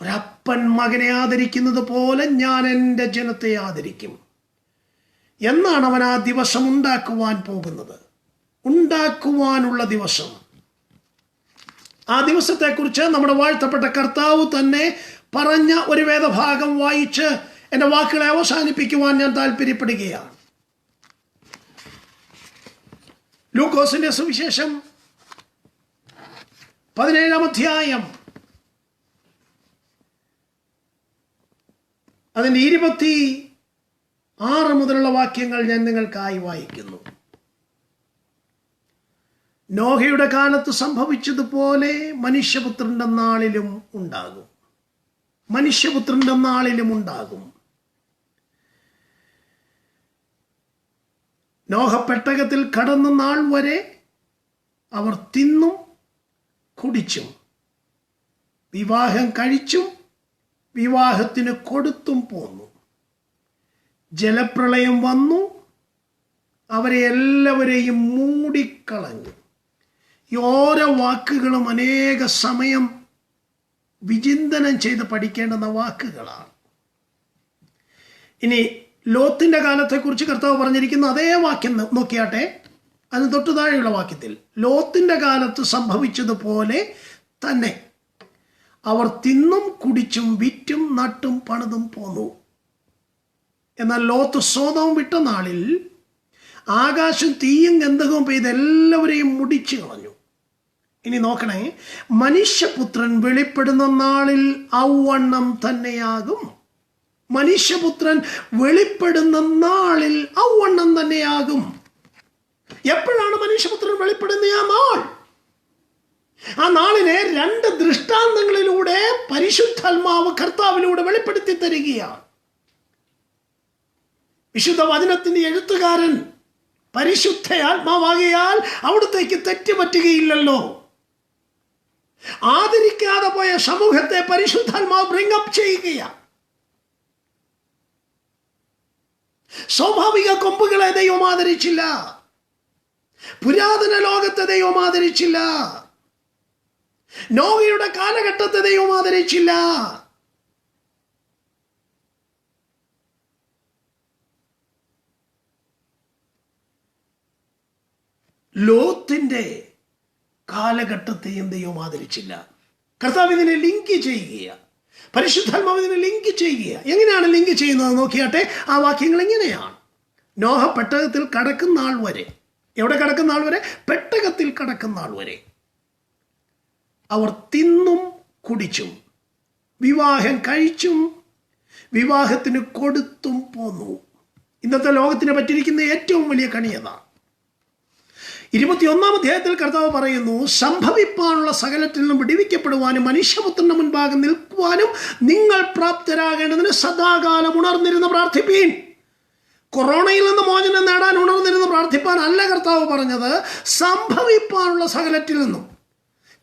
[SPEAKER 1] ഒരപ്പൻ മകനെ ആദരിക്കുന്നത് പോലെ ഞാൻ എൻ്റെ ജനത്തെ ആദരിക്കും എന്നാണ് അവൻ ആ ദിവസം ഉണ്ടാക്കുവാൻ പോകുന്നത്. ഉണ്ടാക്കുവാനുള്ള ദിവസം, ആ ദിവസത്തെക്കുറിച്ച് നമ്മുടെ വാഴ്ത്തപ്പെട്ട കർത്താവ് തന്നെ പറഞ്ഞ ഒരു വേദഭാഗം വായിച്ച് എൻ്റെ വാക്കുകളെ അവസാനിപ്പിക്കുവാൻ ഞാൻ താല്പര്യപ്പെടുകയാണ്. ലൂക്കോസിന്റെ സുവിശേഷം 17-ാം അധ്യായം അതിൻ്റെ 26 മുതലുള്ള വാക്യങ്ങൾ ഞാൻ നിങ്ങൾക്കായി വായിക്കുന്നു. നോഹയുടെ കാലത്ത് സംഭവിച്ചതുപോലെ മനുഷ്യപുത്രന്റെ നാളിലും ഉണ്ടാകും. മനുഷ്യപുത്രന്റെ നാളിലും ഉണ്ടാകും. നോഹ പെട്ടകത്തിൽ കടന്ന നാൾ വരെ അവർ തിന്നും കുടിച്ചും വിവാഹം കഴിച്ചും വിവാഹത്തിന് കൊടുത്തും പോന്നു. ജലപ്രളയം വന്നു, അവരെ എല്ലാവരെയും മൂടിക്കളഞ്ഞു. ഈ ഓരോ വാക്കുകളും അനേക സമയം വിചിന്തനം ചെയ്ത് പഠിക്കേണ്ടുന്ന വാക്കുകളാണ്. ഇനി ലോത്തിന്റെ കാലത്തെക്കുറിച്ച് കർത്താവ് പറഞ്ഞിരിക്കുന്ന അതേ വാക്യം നോക്കിയാട്ടെ. അതിന് തൊട്ടു താഴെയുള്ള വാക്യത്തിൽ ലോത്തിന്റെ കാലത്ത് സംഭവിച്ചതുപോലെ തന്നെ അവർ തിന്നും കുടിച്ചും വിറ്റും നട്ടും പണിതും പോന്നു. എന്നാൽ ലോത്ത് സോദോം വിട്ട നാളിൽ ആകാശം തീയും ഗന്ധകവും പെയ്ത് എല്ലാവരെയും മുടിച്ചു കളഞ്ഞു. ഇനി നോക്കണേ, മനുഷ്യപുത്രൻ വെളിപ്പെടുന്ന നാളിൽ ഔവണ്ണം തന്നെയാകും. മനുഷ്യപുത്രൻ വെളിപ്പെടുന്ന നാളിൽ ഔവണ്ണം തന്നെയാകും. എപ്പോഴാണ് മനുഷ്യപുത്രൻ വെളിപ്പെടുന്ന ആ നാൾ? ആ നാളിനെ 2 ദൃഷ്ടാന്തങ്ങളിലൂടെ പരിശുദ്ധാത്മാവ് കർത്താവിലൂടെ വെളിപ്പെടുത്തി തരികയാണ്. വിശുദ്ധ വചനത്തിന്റെ എഴുത്തുകാരൻ പരിശുദ്ധ ആത്മാവാകിയാൽ അവിടത്തേക്ക് തെറ്റുപറ്റുകയില്ലല്ലോ. ആദരിക്കാതെ പോയ സമൂഹത്തെ പരിശുദ്ധാത്മാവ് ബ്രിങ് അപ്പ് ചെയ്യുകയാണ്. സ്വാഭാവിക കൊമ്പുകളെ ദൈവം ആദരിച്ചില്ല. പുരാതന ലോകത്തെ ദൈവം ആദരിച്ചില്ല. നോഹയുടെ കാലഘട്ടത്തെ ദൈവം ആദരിച്ചില്ല. ലോത്തിന്റെ കാലഘട്ടത്തെയും ദൈവം ആദരിച്ചില്ല. കർത്താവ് ഇതിനെ ലിങ്ക് ചെയ്യുക, പരിശുദ്ധാത്മാവ് ഇതിനെ ലിങ്ക് ചെയ്യുക. എങ്ങനെയാണ് ലിങ്ക് ചെയ്യുന്നത് നോക്കിയാട്ടെ. ആ വാക്യങ്ങൾ എങ്ങനെയാണ്? നോഹ പെട്ടകത്തിൽ കടക്കുന്ന ആൾ വരെ. എവിടെ കടക്കുന്ന ആൾ വരെ? പെട്ടകത്തിൽ കടക്കുന്ന ആൾ വരെ അവർ തിന്നും കുടിച്ചും വിവാഹം കഴിച്ചും വിവാഹത്തിന് കൊടുത്തും പോന്നു. ഇന്നത്തെ ലോകത്തിന് പറ്റിയിരിക്കുന്ന ഏറ്റവും വലിയ കണിയതാണ്. 21-ാം അധ്യായത്തിൽ കർത്താവ് പറയുന്നു, സംഭവിപ്പാനുള്ള സകലത്തിൽ നിന്നും വിടുവിക്കപ്പെടുവാനും മനുഷ്യപുത്രന്റെ മുൻപാകെ നിൽക്കുവാനും നിങ്ങൾ പ്രാപ്തരാകേണ്ടതിന് സദാകാലം ഉണർന്നിരുന്ന് പ്രാർത്ഥിപ്പീൻ. കൊറോണയിൽ നിന്ന് മോചനം നേടാൻ ഉണർന്നിരുന്ന് പ്രാർത്ഥിപ്പാൻ അല്ല കർത്താവ് പറഞ്ഞത്, സംഭവിപ്പാനുള്ള സകലത്തിൽ നിന്നും.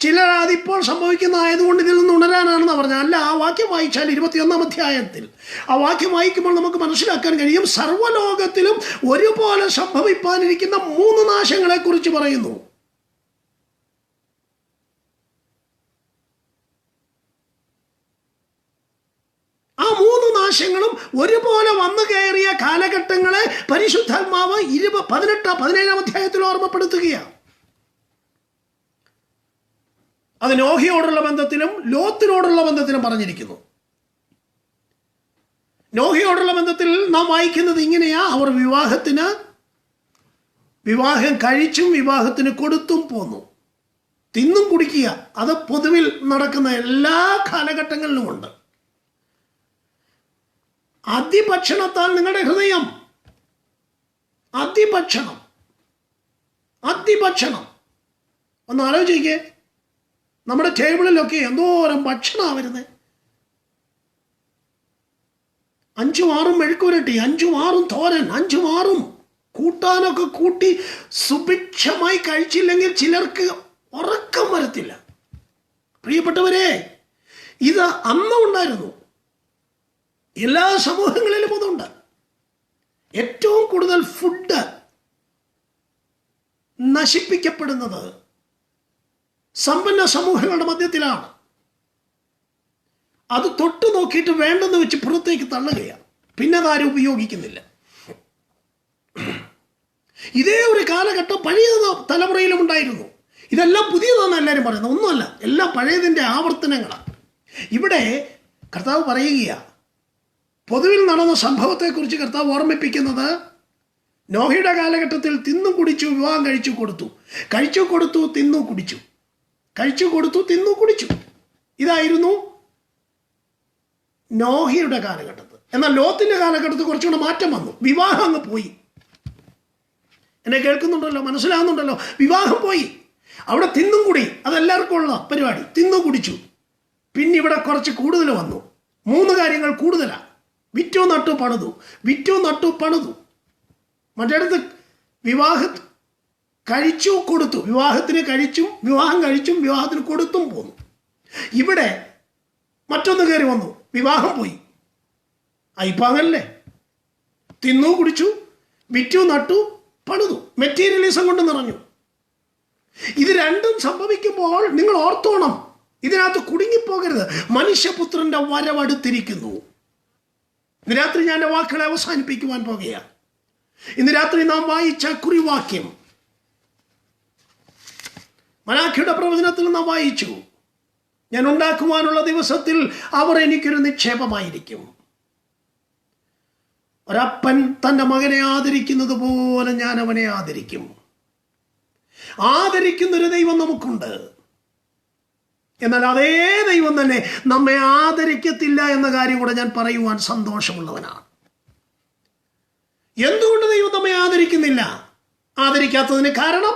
[SPEAKER 1] ചിലർ അതിപ്പോൾ സംഭവിക്കുന്ന ആയതുകൊണ്ട് ഇതിൽ നിന്ന് ഉണരാനാണെന്ന് പറഞ്ഞാൽ അല്ല. ആ വാക്യം വായിച്ചാൽ 21-ാം അധ്യായത്തിൽ ആ വാക്യം വായിക്കുമ്പോൾ നമുക്ക് മനസ്സിലാക്കാൻ കഴിയും, സർവ്വലോകത്തിലും ഒരുപോലെ സംഭവിപ്പാനിരിക്കുന്ന 3 നാശങ്ങളെ കുറിച്ച് പറയുന്നു. ആ 3 നാശങ്ങളും ഒരുപോലെ വന്നു കയറിയ കാലഘട്ടങ്ങളെ പരിശുദ്ധാത്മാവ് 17-ാം അധ്യായത്തിൽ ഓർമ്മപ്പെടുത്തുകയാണ്. അത് നോഹയോടുള്ള ബന്ധത്തിലും ലോത്തിനോടുള്ള ബന്ധത്തിലും പറഞ്ഞിരിക്കുന്നു. നോഹയോടുള്ള ബന്ധത്തിൽ നാം വായിക്കുന്നത് ഇങ്ങനെയാ, അവർ വിവാഹം കഴിച്ചും വിവാഹത്തിന് കൊടുത്തും പോന്നു. തിന്നും കുടിക്കുക, അത് പൊതുവിൽ നടക്കുന്ന എല്ലാ കാലഘട്ടങ്ങളിലുമുണ്ട്. അതിഭക്ഷണത്താൽ നിങ്ങളുടെ ഹൃദയം, അതിഭക്ഷണം ഒന്ന് ആലോചിക്കേ. നമ്മുടെ ടേബിളിലൊക്കെ എന്തോരം ഭക്ഷണമാണ് വരുന്നത്. 5-6 മെഴുക്കുരട്ടി, 5-6 തോരൻ, 5-6 കൂട്ടാനൊക്കെ കൂട്ടി സുഭിക്ഷമായി കഴിച്ചില്ലെങ്കിൽ ചിലർക്ക് ഉറക്കം വരത്തില്ല. പ്രിയപ്പെട്ടവരെ, ഇത് അന്നും ഉണ്ടായിരുന്നു. എല്ലാ സമൂഹങ്ങളിലും അതുണ്ട്. ഏറ്റവും കൂടുതൽ ഫുഡ് നശിപ്പിക്കപ്പെടുന്നത് സമ്പന്ന സമൂഹങ്ങളുടെ മധ്യത്തിലാണ്. അത് തൊട്ടു നോക്കിയിട്ട് വേണ്ടെന്ന് വെച്ച് പുറത്തേക്ക് തള്ളുകയാണ്. പിന്നെ അതാരും ഉപയോഗിക്കുന്നില്ല. ഇതേ ഒരു കാലഘട്ടം പഴയ തലമുറയിലും ഉണ്ടായിരുന്നു. ഇതെല്ലാം പുതിയതാണെന്ന് എല്ലാവരും പറയുന്നത്. ഒന്നുമല്ല, എല്ലാം പഴയതിൻ്റെ ആവർത്തനങ്ങളാണ്. ഇവിടെ കർത്താവ് പറയുകയാണ്, പൊതുവിൽ നടന്ന സംഭവത്തെക്കുറിച്ച് കർത്താവ് ഓർമ്മിപ്പിക്കുന്നത്, നോഹയുടെ കാലഘട്ടത്തിൽ തിന്നു കുടിച്ചു വിവാഹം കഴിച്ചു കൊടുത്തു തിന്നു കുടിച്ചു. ഇതായിരുന്നു നോഹയുടെ കാലഘട്ടത്ത്. എന്നാൽ ലോത്തിന്റെ കാലഘട്ടത്തിൽ കുറച്ചുകൂടെ മാറ്റം വന്നു. വിവാഹം അങ്ങ് പോയി. എന്നെ കേൾക്കുന്നുണ്ടല്ലോ, മനസ്സിലാകുന്നുണ്ടല്ലോ. വിവാഹം പോയി. അവിടെ തിന്നും കുടി, അതെല്ലാവർക്കും ഉള്ള പരിപാടി. തിന്നു കുടിച്ചു. പിന്നെ ഇവിടെ കുറച്ച് കൂടുതൽ വന്നു. 3 കാര്യങ്ങൾ കൂടുതലാണ്. വിറ്റു നട്ടു പണിതു. മറ്റേടത്ത് വിവാഹത്തിന് കഴിച്ചും വിവാഹത്തിന് കൊടുത്തും പോന്നു. ഇവിടെ മറ്റൊന്ന് കയറി വന്നു, വിവാഹം പോയി. ഇപ്പം അങ്ങനല്ലേ? തിന്നു കുടിച്ചു, വിറ്റു നട്ടു പണിതു. മെറ്റീരിയലിസം കൊണ്ട് നിറഞ്ഞു. ഇത് രണ്ടും സംഭവിക്കുമ്പോൾ നിങ്ങൾ ഓർത്തോണം, ഇതിനകത്ത് കുടുങ്ങിപ്പോകരുത്. മനുഷ്യപുത്രന്റെ വരവടുത്തിരിക്കുന്നു. ഇന്ന് രാത്രി ഞാൻ എൻ്റെ വാക്കുകളെ അവസാനിപ്പിക്കുവാൻ പോകുകയാണ്. ഇന്ന് രാത്രി നാം വായിച്ച കുറിവാക്യം മലാഖിയുടെ പ്രവചനത്തിൽ നാം വായിച്ചു, ഞാൻ ഉണ്ടാക്കുവാനുള്ള ദിവസത്തിൽ അവർ എനിക്കൊരു നിക്ഷേപമായിരിക്കും. ഒരപ്പൻ തൻ്റെ മകനെ ആദരിക്കുന്നത് പോലെ ഞാൻ അവനെ ആദരിക്കും. ആദരിക്കുന്നൊരു ദൈവം നമുക്കുണ്ട്. എന്നാൽ അതേ ദൈവം തന്നെ നമ്മെ ആദരിക്കത്തില്ല എന്ന കാര്യം കൂടെ ഞാൻ പറയുവാൻ സന്തോഷമുള്ളവനാണ്. എന്തുകൊണ്ട് ദൈവം നമ്മെ ആദരിക്കുന്നില്ല? ആദരിക്കാത്തതിന് കാരണം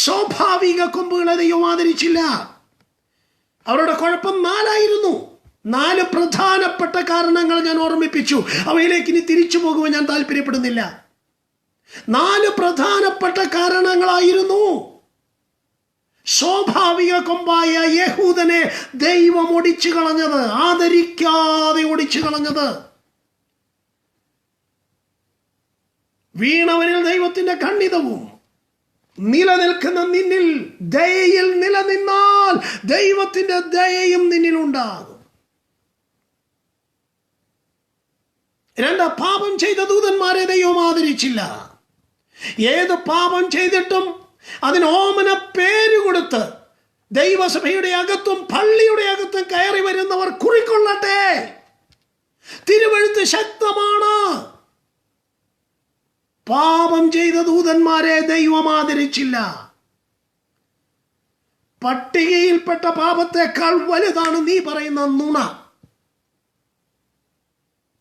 [SPEAKER 1] സ്വാഭാവിക കൊമ്പുകളെ ദൈവം ആദരിച്ചില്ല. അവരുടെ കുഴപ്പം 4 4 പ്രധാനപ്പെട്ട കാരണങ്ങൾ ഞാൻ ഓർമ്മിപ്പിച്ചു. അവയിലേക്ക് ഇനി തിരിച്ചു പോകുവാൻ ഞാൻ താല്പര്യപ്പെടുന്നില്ല. 4 പ്രധാനപ്പെട്ട കാരണങ്ങളായിരുന്നു സ്വാഭാവിക കൊമ്പായ യഹൂദനെ ദൈവം ഒടിച്ചു കളഞ്ഞത്, ആദരിക്കാതെ ഒടിച്ചു കളഞ്ഞത്. വീണവനിൽ ദൈവത്തിന്റെ ഖണ്ഡിതവും നിലനിൽക്കുന്ന നിന്നിൽ ദയയിൽ നിലനിന്നാൽ ദൈവത്തിന്റെ ദയയും നിന്നിലുണ്ടാകും. 2, പാപം ചെയ്ത ദൂതന്മാരെ ദൈവം ആദരിച്ചില്ല. ഏത് പാപം ചെയ്തിട്ടും അതിന് ഓമന പേര് കൊടുത്ത് ദൈവസഭയുടെ അകത്തും പള്ളിയുടെ അകത്തും കയറി വരുന്നവർ കുറിക്കൊള്ളട്ടെ. തിരുവെഴുത്ത് ശക്തമാണ്. പാപം ചെയ്ത ദൂതന്മാരെ ദൈവം ആദരിച്ചില്ല. പട്ടികയിൽപ്പെട്ട പാപത്തെക്കാൾ വലുതാണ് നീ പറയുന്ന നുണ.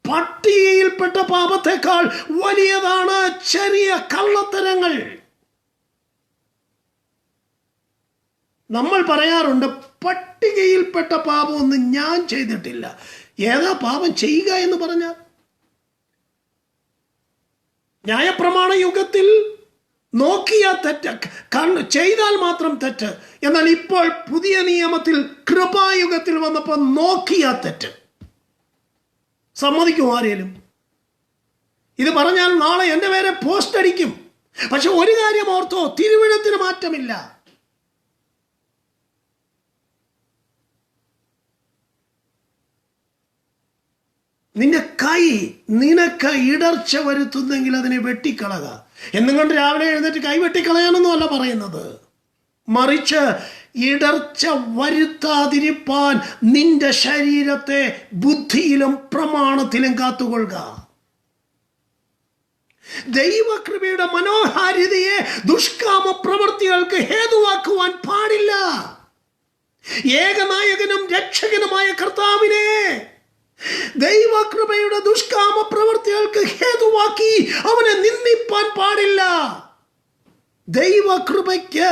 [SPEAKER 1] പട്ടികയിൽപ്പെട്ട പാപത്തെക്കാൾ വലിയതാണ് ചെറിയ കള്ളത്തരങ്ങൾ. നമ്മൾ പറയാറുണ്ട്, പട്ടികയിൽപ്പെട്ട പാപമൊന്നും ഞാൻ ചെയ്തിട്ടില്ല. ഏതാ പാപം ചെയ്യുക എന്ന് പറഞ്ഞാൽ? ന്യായപ്രമാണ യുഗത്തിൽ നോക്കിയ തെറ്റ്, ചെയ്താൽ മാത്രം തെറ്റ്. എന്നാൽ ഇപ്പോൾ പുതിയ നിയമത്തിൽ കൃപായുഗത്തിൽ വന്നപ്പോൾ നോക്കിയ തെറ്റ്. സമ്മതിക്കും ആരേലും? ഇത് പറഞ്ഞാൽ നാളെ എൻ്റെ പേരെ പോസ്റ്റ് അടിക്കും. പക്ഷെ ഒരു കാര്യം ഓർത്തോ, തിരുവെഴുത്തിന് മാറ്റമില്ല. നിന്റെ കൈ നിനക്ക് ഇടർച്ച വരുത്തുന്നെങ്കിൽ അതിനെ വെട്ടിക്കളക. എന്നും കൊണ്ട് രാവിലെ എഴുന്നേറ്റ് കൈ വെട്ടിക്കളയാനൊന്നും അല്ല പറയുന്നത്. മറിച്ച് ഇടർച്ച വരുത്താതിരിപ്പാൻ നിന്റെ ശരീരത്തെ ബുദ്ധിയിലും പ്രമാണത്തിലും കാത്തുകൊള്ളുക. ദൈവകൃപയുടെ മനോഹാരിതയെ ദുഷ്കാമ പ്രവൃത്തികൾക്ക് ഹേതുവാക്കുവാൻ പാടില്ല. ഏകനായകനും രക്ഷകനുമായ കർത്താവിനെ ദൈവകൃപയുടെ ദുഷ്കാമ പ്രവൃത്തികൾക്ക് ഹേതുവാക്കി അവനെ നിന്ദിപ്പാൻ പാടില്ല. ദൈവകൃപയ്ക്ക്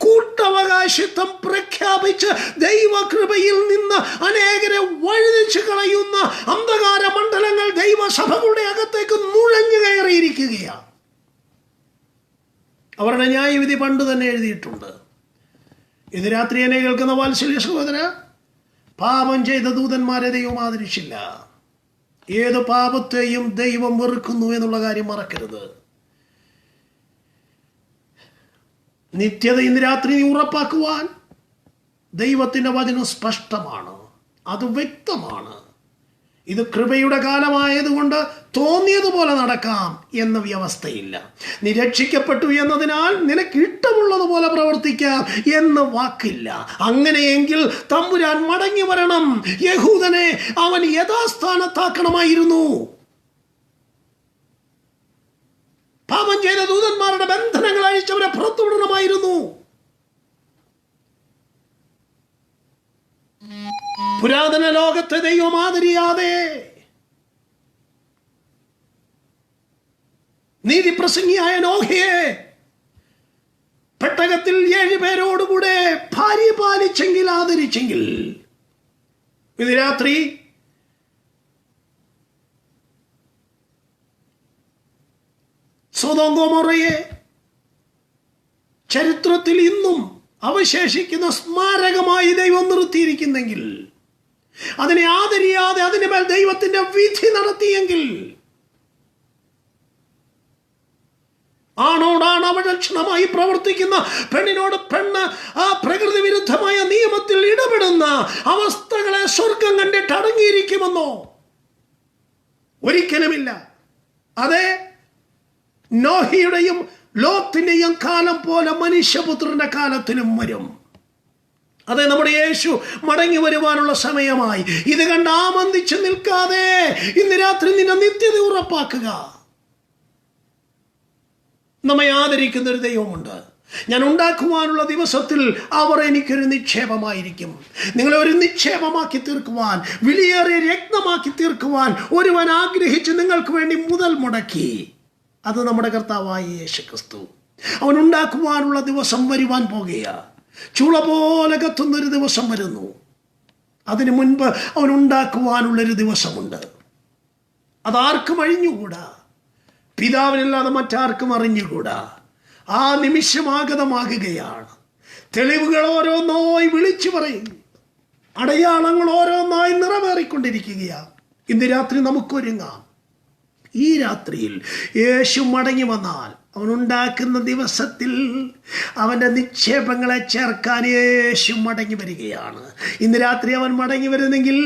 [SPEAKER 1] കൂട്ടവകാശിത്വം പ്രഖ്യാപിച്ച് ദൈവകൃപയിൽ നിന്ന് അനേകരെ വഴുതിച്ചു കളയുന്ന അന്ധകാര മണ്ഡലങ്ങൾ ദൈവസഭകളുടെ അകത്തേക്ക് നുഴഞ്ഞു കയറിയിരിക്കുകയാണ്. അവരുടെ ന്യായവിധി പണ്ട് തന്നെ എഴുതിയിട്ടുണ്ട്. ഇത് രാത്രി എന്നെ കേൾക്കുന്ന വാത്സല്യ സഹോദര, പാപം ചെയ്ത ദൂതന്മാരെ ദൈവം ആദരിച്ചില്ല. ഏത് പാപത്തെയും ദൈവം വെറുക്കുന്നു എന്നുള്ള കാര്യം മറക്കരുത്. നിത്യത ഇന്ന് രാത്രി ഉറപ്പാക്കുവാൻ ദൈവത്തിൻ്റെ വചനം സ്പഷ്ടമാണ്, അത് വ്യക്തമാണ്. ഇത് കൃപയുടെ കാലമായതുകൊണ്ട് തോന്നിയതുപോലെ നടക്കാം എന്ന വ്യവസ്ഥയില്ല. നീ രക്ഷിക്കപ്പെട്ടു എന്നതിനാൽ നിനക്ക് ഇഷ്ടമുള്ളതുപോലെ പ്രവർത്തിക്കാം എന്ന് വാക്കില്ല. അങ്ങനെയെങ്കിൽ തമ്പുരാൻ മടങ്ങി വരണം. യഹൂദനെ അവൻ യഥാസ്ഥാനത്താക്കണമായിരുന്നു. പാപം ചെയ്ത ദൂതന്മാരുടെ ബന്ധനങ്ങൾ അഴിച്ചവരെ പുറത്തുവിടണമായിരുന്നു. പുരാതന ലോകത്തെ ദൈവം ആദരിയാതെ നീതിപ്രസംഗിയായ നോഹയെ പെട്ടകത്തിൽ 7 പേരോടുകൂടെ ഭാര്യ പാലിച്ചെങ്കിൽ, ആദരിച്ചെങ്കിൽ, ഇത് രാത്രി സൊദോം ഗൊമോറയെ ചരിത്രത്തിൽ ഇന്നും അവശേഷിക്കുന്ന സ്മാരകമായി ദൈവം നിർത്തിയിരിക്കുന്നെങ്കിൽ, അതിനെ ആദരിയാതെ അതിന് മേൽ ദൈവത്തിന്റെ വിധി നടത്തിയെങ്കിൽ, ആണോടാണ് അവലക്ഷണമായി പ്രവർത്തിക്കുന്ന, പെണ്ണിനോട് പെണ്ണ് ആ പ്രകൃതി വിരുദ്ധമായ നിയമത്തിൽ ഇടപെടുന്ന അവസ്ഥകളെ സ്വർഗം കണ്ടിട്ട് അടങ്ങിയിരിക്കുമെന്നോ? ഒരിക്കലുമില്ല. അതെ, നോഹിയുടെയും ലോത്തിന്റെയും കാലം പോലെ മനുഷ്യപുത്രന്റെ കാലത്തിലും വരും. അതെ, നമ്മുടെ യേശു മടങ്ങി വരുവാനുള്ള സമയമായി. ഇത് കണ്ട് ആമന്തിച്ച് നിൽക്കാതെ ഇന്ന് രാത്രി നിന്നെ നിത്യത ഉറപ്പാക്കുക. നമ്മെ ആദരിക്കുന്ന ഒരു ദൈവമുണ്ട്. ഞാൻ ഉണ്ടാക്കുവാനുള്ള ദിവസത്തിൽ അവർ എനിക്കൊരു നിക്ഷേപമായിരിക്കും. നിങ്ങളെ ഒരു നിക്ഷേപമാക്കി തീർക്കുവാൻ, വിലയേറിയ രത്നമാക്കി തീർക്കുവാൻ ഒരുവൻ ആഗ്രഹിച്ച് നിങ്ങൾക്ക് വേണ്ടി മുതൽ മുടക്കി. അത് നമ്മുടെ കർത്താവായ യേശുക്രിസ്തു. അവൻ ഉണ്ടാക്കുവാനുള്ള ദിവസം വരുവാൻ പോകുകയാണ്. ചൂള പോലെ കത്തുന്നൊരു ദിവസം വരുന്നു. അതിനു മുൻപ് അവൻ ഉണ്ടാക്കുവാനുള്ളൊരു ദിവസമുണ്ട്. അതാർക്കും അഴിഞ്ഞുകൂടാ. പിതാവിനല്ലാതെ മറ്റാർക്കും അറിഞ്ഞുകൂടാ. ആ നിമിഷമാഗതമാകുകയാണ്. തെളിവുകൾ ഓരോന്നായി വിളിച്ചു പറയും. അടയാളങ്ങൾ ഓരോന്നായി നിറവേറിക്കൊണ്ടിരിക്കുകയാണ്. ഇന്ന് രാത്രി നമുക്കൊരുങ്ങാം. ഈ രാത്രിയിൽ യേശു മടങ്ങി വന്നാൽ അവനുണ്ടാക്കുന്ന ദിവസത്തിൽ അവൻ്റെ നിക്ഷേപങ്ങളെ ചേർക്കാൻ യേശു മടങ്ങി വരികയാണ്. ഇന്ന് രാത്രി അവൻ മടങ്ങി വരുന്നെങ്കിൽ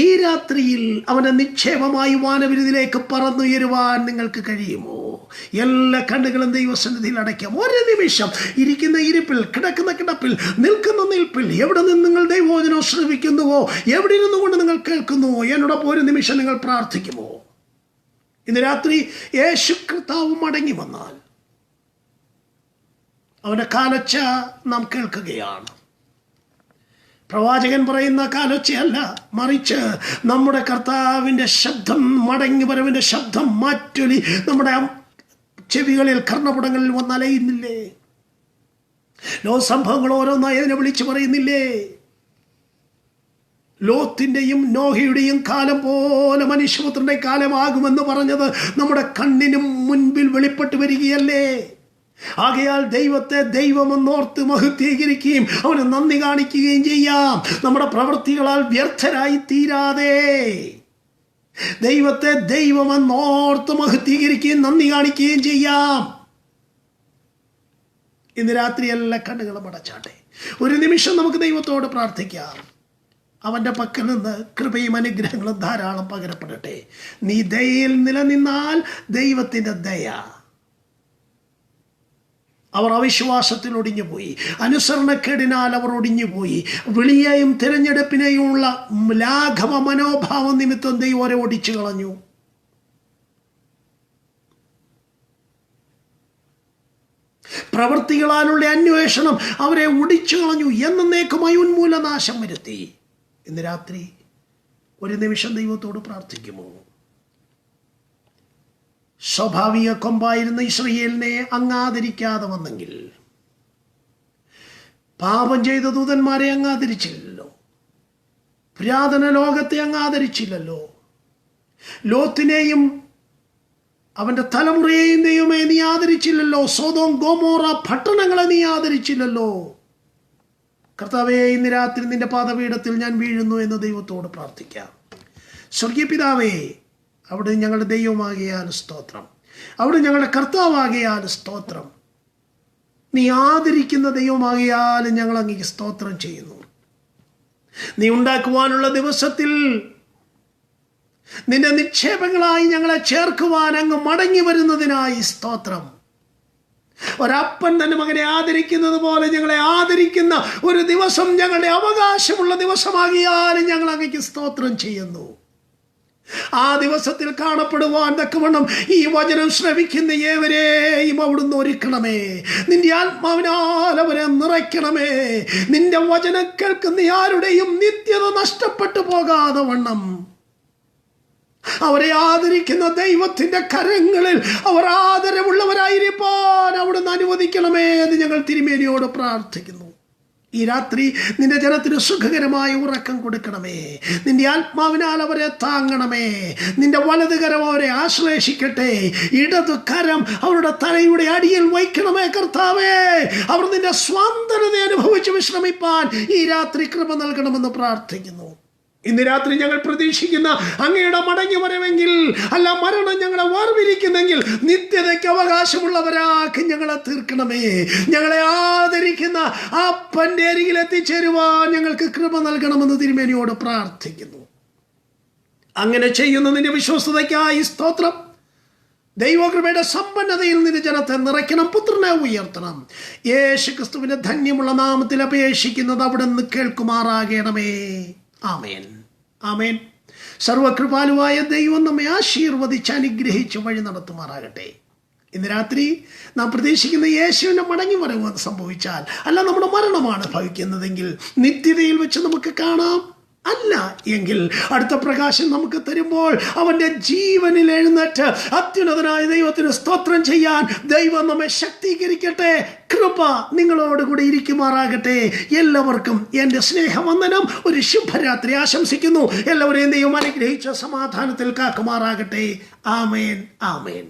[SPEAKER 1] ഈ രാത്രിയിൽ അവൻ്റെ നിക്ഷേപമായി വാനവിരുദിലേക്ക് പറന്നുയരുവാൻ നിങ്ങൾക്ക് കഴിയുമോ? എല്ലാ കണ്ണുകളും ദൈവസന്നിധിയിൽ അടയ്ക്കാം. ഒരു നിമിഷം ഇരിക്കുന്ന ഇരിപ്പിൽ, കിടക്കുന്ന കിടപ്പിൽ, നിൽക്കുന്ന നിൽപ്പിൽ, എവിടെ നിന്ന് നിങ്ങൾ ദൈവവചനം ശ്രവിക്കുന്നുവോ, എവിടെ ഇരുന്നുകൊണ്ട് നിങ്ങൾ കേൾക്കുന്നുവോ, എന്നോടൊപ്പം ഒരു നിമിഷം നിങ്ങൾ പ്രാർത്ഥിക്കുമോ? ഇന്ന് രാത്രി യേശു കർത്താവ് മടങ്ങി വന്നാൽ അവൻ്റെ കാലൊച്ച നാം കേൾക്കുകയാണ്. പ്രവാചകൻ പറയുന്ന കാലൊച്ചയല്ല, മറിച്ച് നമ്മുടെ കർത്താവിൻ്റെ ശബ്ദം, മടങ്ങി വരവിൻ്റെ ശബ്ദം മാറ്റൊലി നമ്മുടെ ചെവികളിൽ, കർണപുടങ്ങളിൽ വന്നലയുന്നില്ലേ? സംഭവങ്ങൾ ഓരോന്നായി അതിനെ വിളിച്ചു പറയുന്നില്ലേ? ലോത്തിൻ്റെയും നോഹയുടെയും കാലം പോലെ മനുഷ്യപുത്രന്റെ കാലമാകുമെന്ന് പറഞ്ഞത് നമ്മുടെ കണ്ണിനും മുൻപിൽ വെളിപ്പെട്ട് വരികയല്ലേ? ആകയാൽ ദൈവത്തെ ദൈവമെന്നോർത്ത് മഹത്വീകരിക്കുകയും അവന് നന്ദി കാണിക്കുകയും ചെയ്യാം. നമ്മുടെ പ്രവൃത്തികളാൽ വ്യർത്ഥരായി തീരാതെ ദൈവത്തെ ദൈവമെന്നോർത്ത് മഹത്വീകരിക്കുകയും നന്ദി കാണിക്കുകയും ചെയ്യാം. ഇന്ന് രാത്രി എല്ലാ കണ്ണുകളും അടച്ചാട്ടെ. ഒരു നിമിഷം നമുക്ക് ദൈവത്തോട് പ്രാർത്ഥിക്കാം. അവൻ്റെ പക്കൽ നിന്ന് കൃപയും അനുഗ്രഹങ്ങളും ധാരാളം പകരപ്പെടട്ടെ. നീ ദയയിൽ നിലനിന്നാൽ ദൈവത്തിൻ്റെ ദയ. അവർ അവിശ്വാസത്തിൽ ഒടിഞ്ഞുപോയി, അനുസരണക്കേടിനാൽ അവർ ഒടിഞ്ഞുപോയി. വിളിയെയും തിരഞ്ഞെടുപ്പിനെയുമുള്ള ലാഘവ മനോഭാവം നിമിത്തം ദൈവം അവരെ ഒടിച്ചു കളഞ്ഞു. പ്രവൃത്തികളാലുള്ള അന്വേഷണം അവരെ ഒടിച്ചു കളഞ്ഞു, എന്നേക്കുമായി ഉന്മൂലനാശം വരുത്തി. ഇന്ന് രാത്രി ഒരു നിമിഷം ദൈവത്തോട് പ്രാർത്ഥിക്കുമോ? സ്വാഭാവിക കൊമ്പായിരുന്ന ഇസ്രായേലിനെ അങ്ങാതിരിക്കാതെ വന്നെങ്കിൽ, പാപം ചെയ്ത ദൂതന്മാരെ അങ്ങാതിരിച്ചില്ലല്ലോ, പുരാതന ലോകത്തെ അങ്ങാതിരിച്ചില്ലല്ലോ, ലോത്തിനെയും അവൻ്റെ തലമുറയെയും ദൈവമേ നീ ആദരിച്ചില്ലല്ലോ, സോദോം ഗോമോറ പട്ടണങ്ങളെ നീ ആദരിച്ചില്ലല്ലോ. കർത്താവേ, ഇന്ന് രാത്രി നിന്റെ പാദപീഠത്തിൽ ഞാൻ വീഴുന്നു എന്ന് ദൈവത്തോട് പ്രാർത്ഥിക്കാം. സ്വർഗീയ പിതാവേ, അവിടെ ഞങ്ങളുടെ ദൈവമാകിയാൽ സ്തോത്രം, അവിടെ ഞങ്ങളുടെ കർത്താവാകിയാൽ സ്തോത്രം. നീ ആദരിക്കുന്ന ദൈവമാകിയാൽ ഞങ്ങൾ അങ്ങേക്ക് സ്തോത്രം ചെയ്യുന്നു. നീ ഉണ്ടാക്കുവാനുള്ള ദിവസത്തിൽ നിന്റെ നിക്ഷേപങ്ങളായി ഞങ്ങളെ ചേർക്കുവാൻ അങ്ങ് മടങ്ങി വരുന്നതിനായി സ്തോത്രം. ഒരപ്പൻ തന്റെ മകനെ ആദരിക്കുന്നത് പോലെ ഞങ്ങളെ ആദരിക്കുന്ന ഒരു ദിവസം ഞങ്ങളുടെ അവകാശമുള്ള ദിവസമാകിയാലും ഞങ്ങൾ അങ്ങേക്ക് സ്തോത്രം ചെയ്യുന്നു. ആ ദിവസത്തിൽ കാണപ്പെടുവാൻ തക്കവണ്ണം ഈ വചനം ശ്രവിക്കുന്ന ഏവരെയും അവിടുന്ന് ഒരുക്കണമേ. നിന്റെ ആത്മാവിനാൽ അവരെ നിറയ്ക്കണമേ. നിന്റെ വചനം കേൾക്കുന്ന ആരുടെയും നിത്യത നഷ്ടപ്പെട്ടു പോകാതെ വണ്ണം അവരെ ആദരിക്കുന്ന ദൈവത്തിന്റെ കരങ്ങളിൽ അവർ ആദരവുള്ളവരായിരിക്കാൻ അവിടുന്ന് അനുവദിക്കണമേ എന്ന് ഞങ്ങൾ തിരുമേനിയോട് പ്രാർത്ഥിക്കുന്നു. ഈ രാത്രി നിന്റെ ജനത്തിന് സുഖകരമായ ഉറക്കം കൊടുക്കണമേ. നിന്റെ ആത്മാവിനാൽ അവരെ താങ്ങണമേ. നിന്റെ വലതുകരം അവരെ ആശ്ലേഷിക്കട്ടെ. ഇടതുകരം അവരുടെ തലയുടെ അടിയിൽ വയ്ക്കണമേ കർത്താവേ. അവർ നിന്റെ സ്വാതന്ത്ര്യത അനുഭവിച്ച് വിശ്രമിപ്പാൻ ഈ രാത്രി കൃപ നൽകണമെന്ന് പ്രാർത്ഥിക്കുന്നു. ഇന്ന് രാത്രി ഞങ്ങൾ പ്രതീക്ഷിക്കുന്ന അങ്ങയുടെ മടങ്ങി വരവെങ്കിൽ, അല്ല മരണം ഞങ്ങളെ വേർപിരിക്കുന്നെങ്കിൽ, നിത്യതയ്ക്ക് അവകാശമുള്ളവരാക്കി ഞങ്ങളെ തീർക്കണമേ. ഞങ്ങളെ ആദരിക്കുന്ന അപ്പൻ്റെ അരികിൽ എത്തിച്ചേരുവാൻ ഞങ്ങൾക്ക് കൃപ നൽകണമെന്ന് തിരുമേനിയോട് പ്രാർത്ഥിക്കുന്നു. അങ്ങനെ ചെയ്യുന്നതിൻ്റെ വിശ്വസ്തതയ്ക്കായി സ്തോത്രം. ദൈവകൃപയുടെ സമ്പന്നതയിൽ നിന്ന് ജനത്തെ നിറയ്ക്കണം, പുത്രനെ ഉയർത്തണം. യേശു ക്രിസ്തുവിന്റെ ധന്യമുള്ള നാമത്തിൽ അപേക്ഷിക്കുന്നത് അവിടെ നിന്ന് കേൾക്കുമാറാകണമേ. ആമേൻ, ആമേൻ. സർവകൃപാലുവായ ദൈവം നമ്മെ ആശീർവദിച്ച് അനുഗ്രഹിച്ച് വഴി നടത്തുമാറാകട്ടെ. ഇന്ന് രാത്രി നാം പ്രതീക്ഷിക്കുന്ന യേശുവിൻ്റെ മടങ്ങി വരവ് സംഭവിച്ചാൽ, അല്ല നമ്മുടെ മരണമാണ് ഭവിക്കുന്നതെങ്കിൽ, നിത്യതയിൽ വെച്ച് നമുക്ക് കാണാം. അല്ല എങ്കിൽ അടുത്ത പ്രകാശം നമുക്ക് തരുമ്പോൾ അവൻ്റെ ജീവനിൽ എഴുന്നേറ്റ് അത്യുന്നതനായ ദൈവത്തിന് സ്തോത്രം ചെയ്യാൻ ദൈവം നമ്മെ ശക്തീകരിക്കട്ടെ. കൃപ നിങ്ങളോടുകൂടി ഇരിക്കുമാറാകട്ടെ. എല്ലാവർക്കും എൻ്റെ സ്നേഹവന്ദനം. ഒരു ശുഭരാത്രി ആശംസിക്കുന്നു. എല്ലാവരെയും ദൈവം അനുഗ്രഹിച്ച സമാധാനത്തിൽ കാക്കുമാറാകട്ടെ. ആമേൻ, ആമേൻ.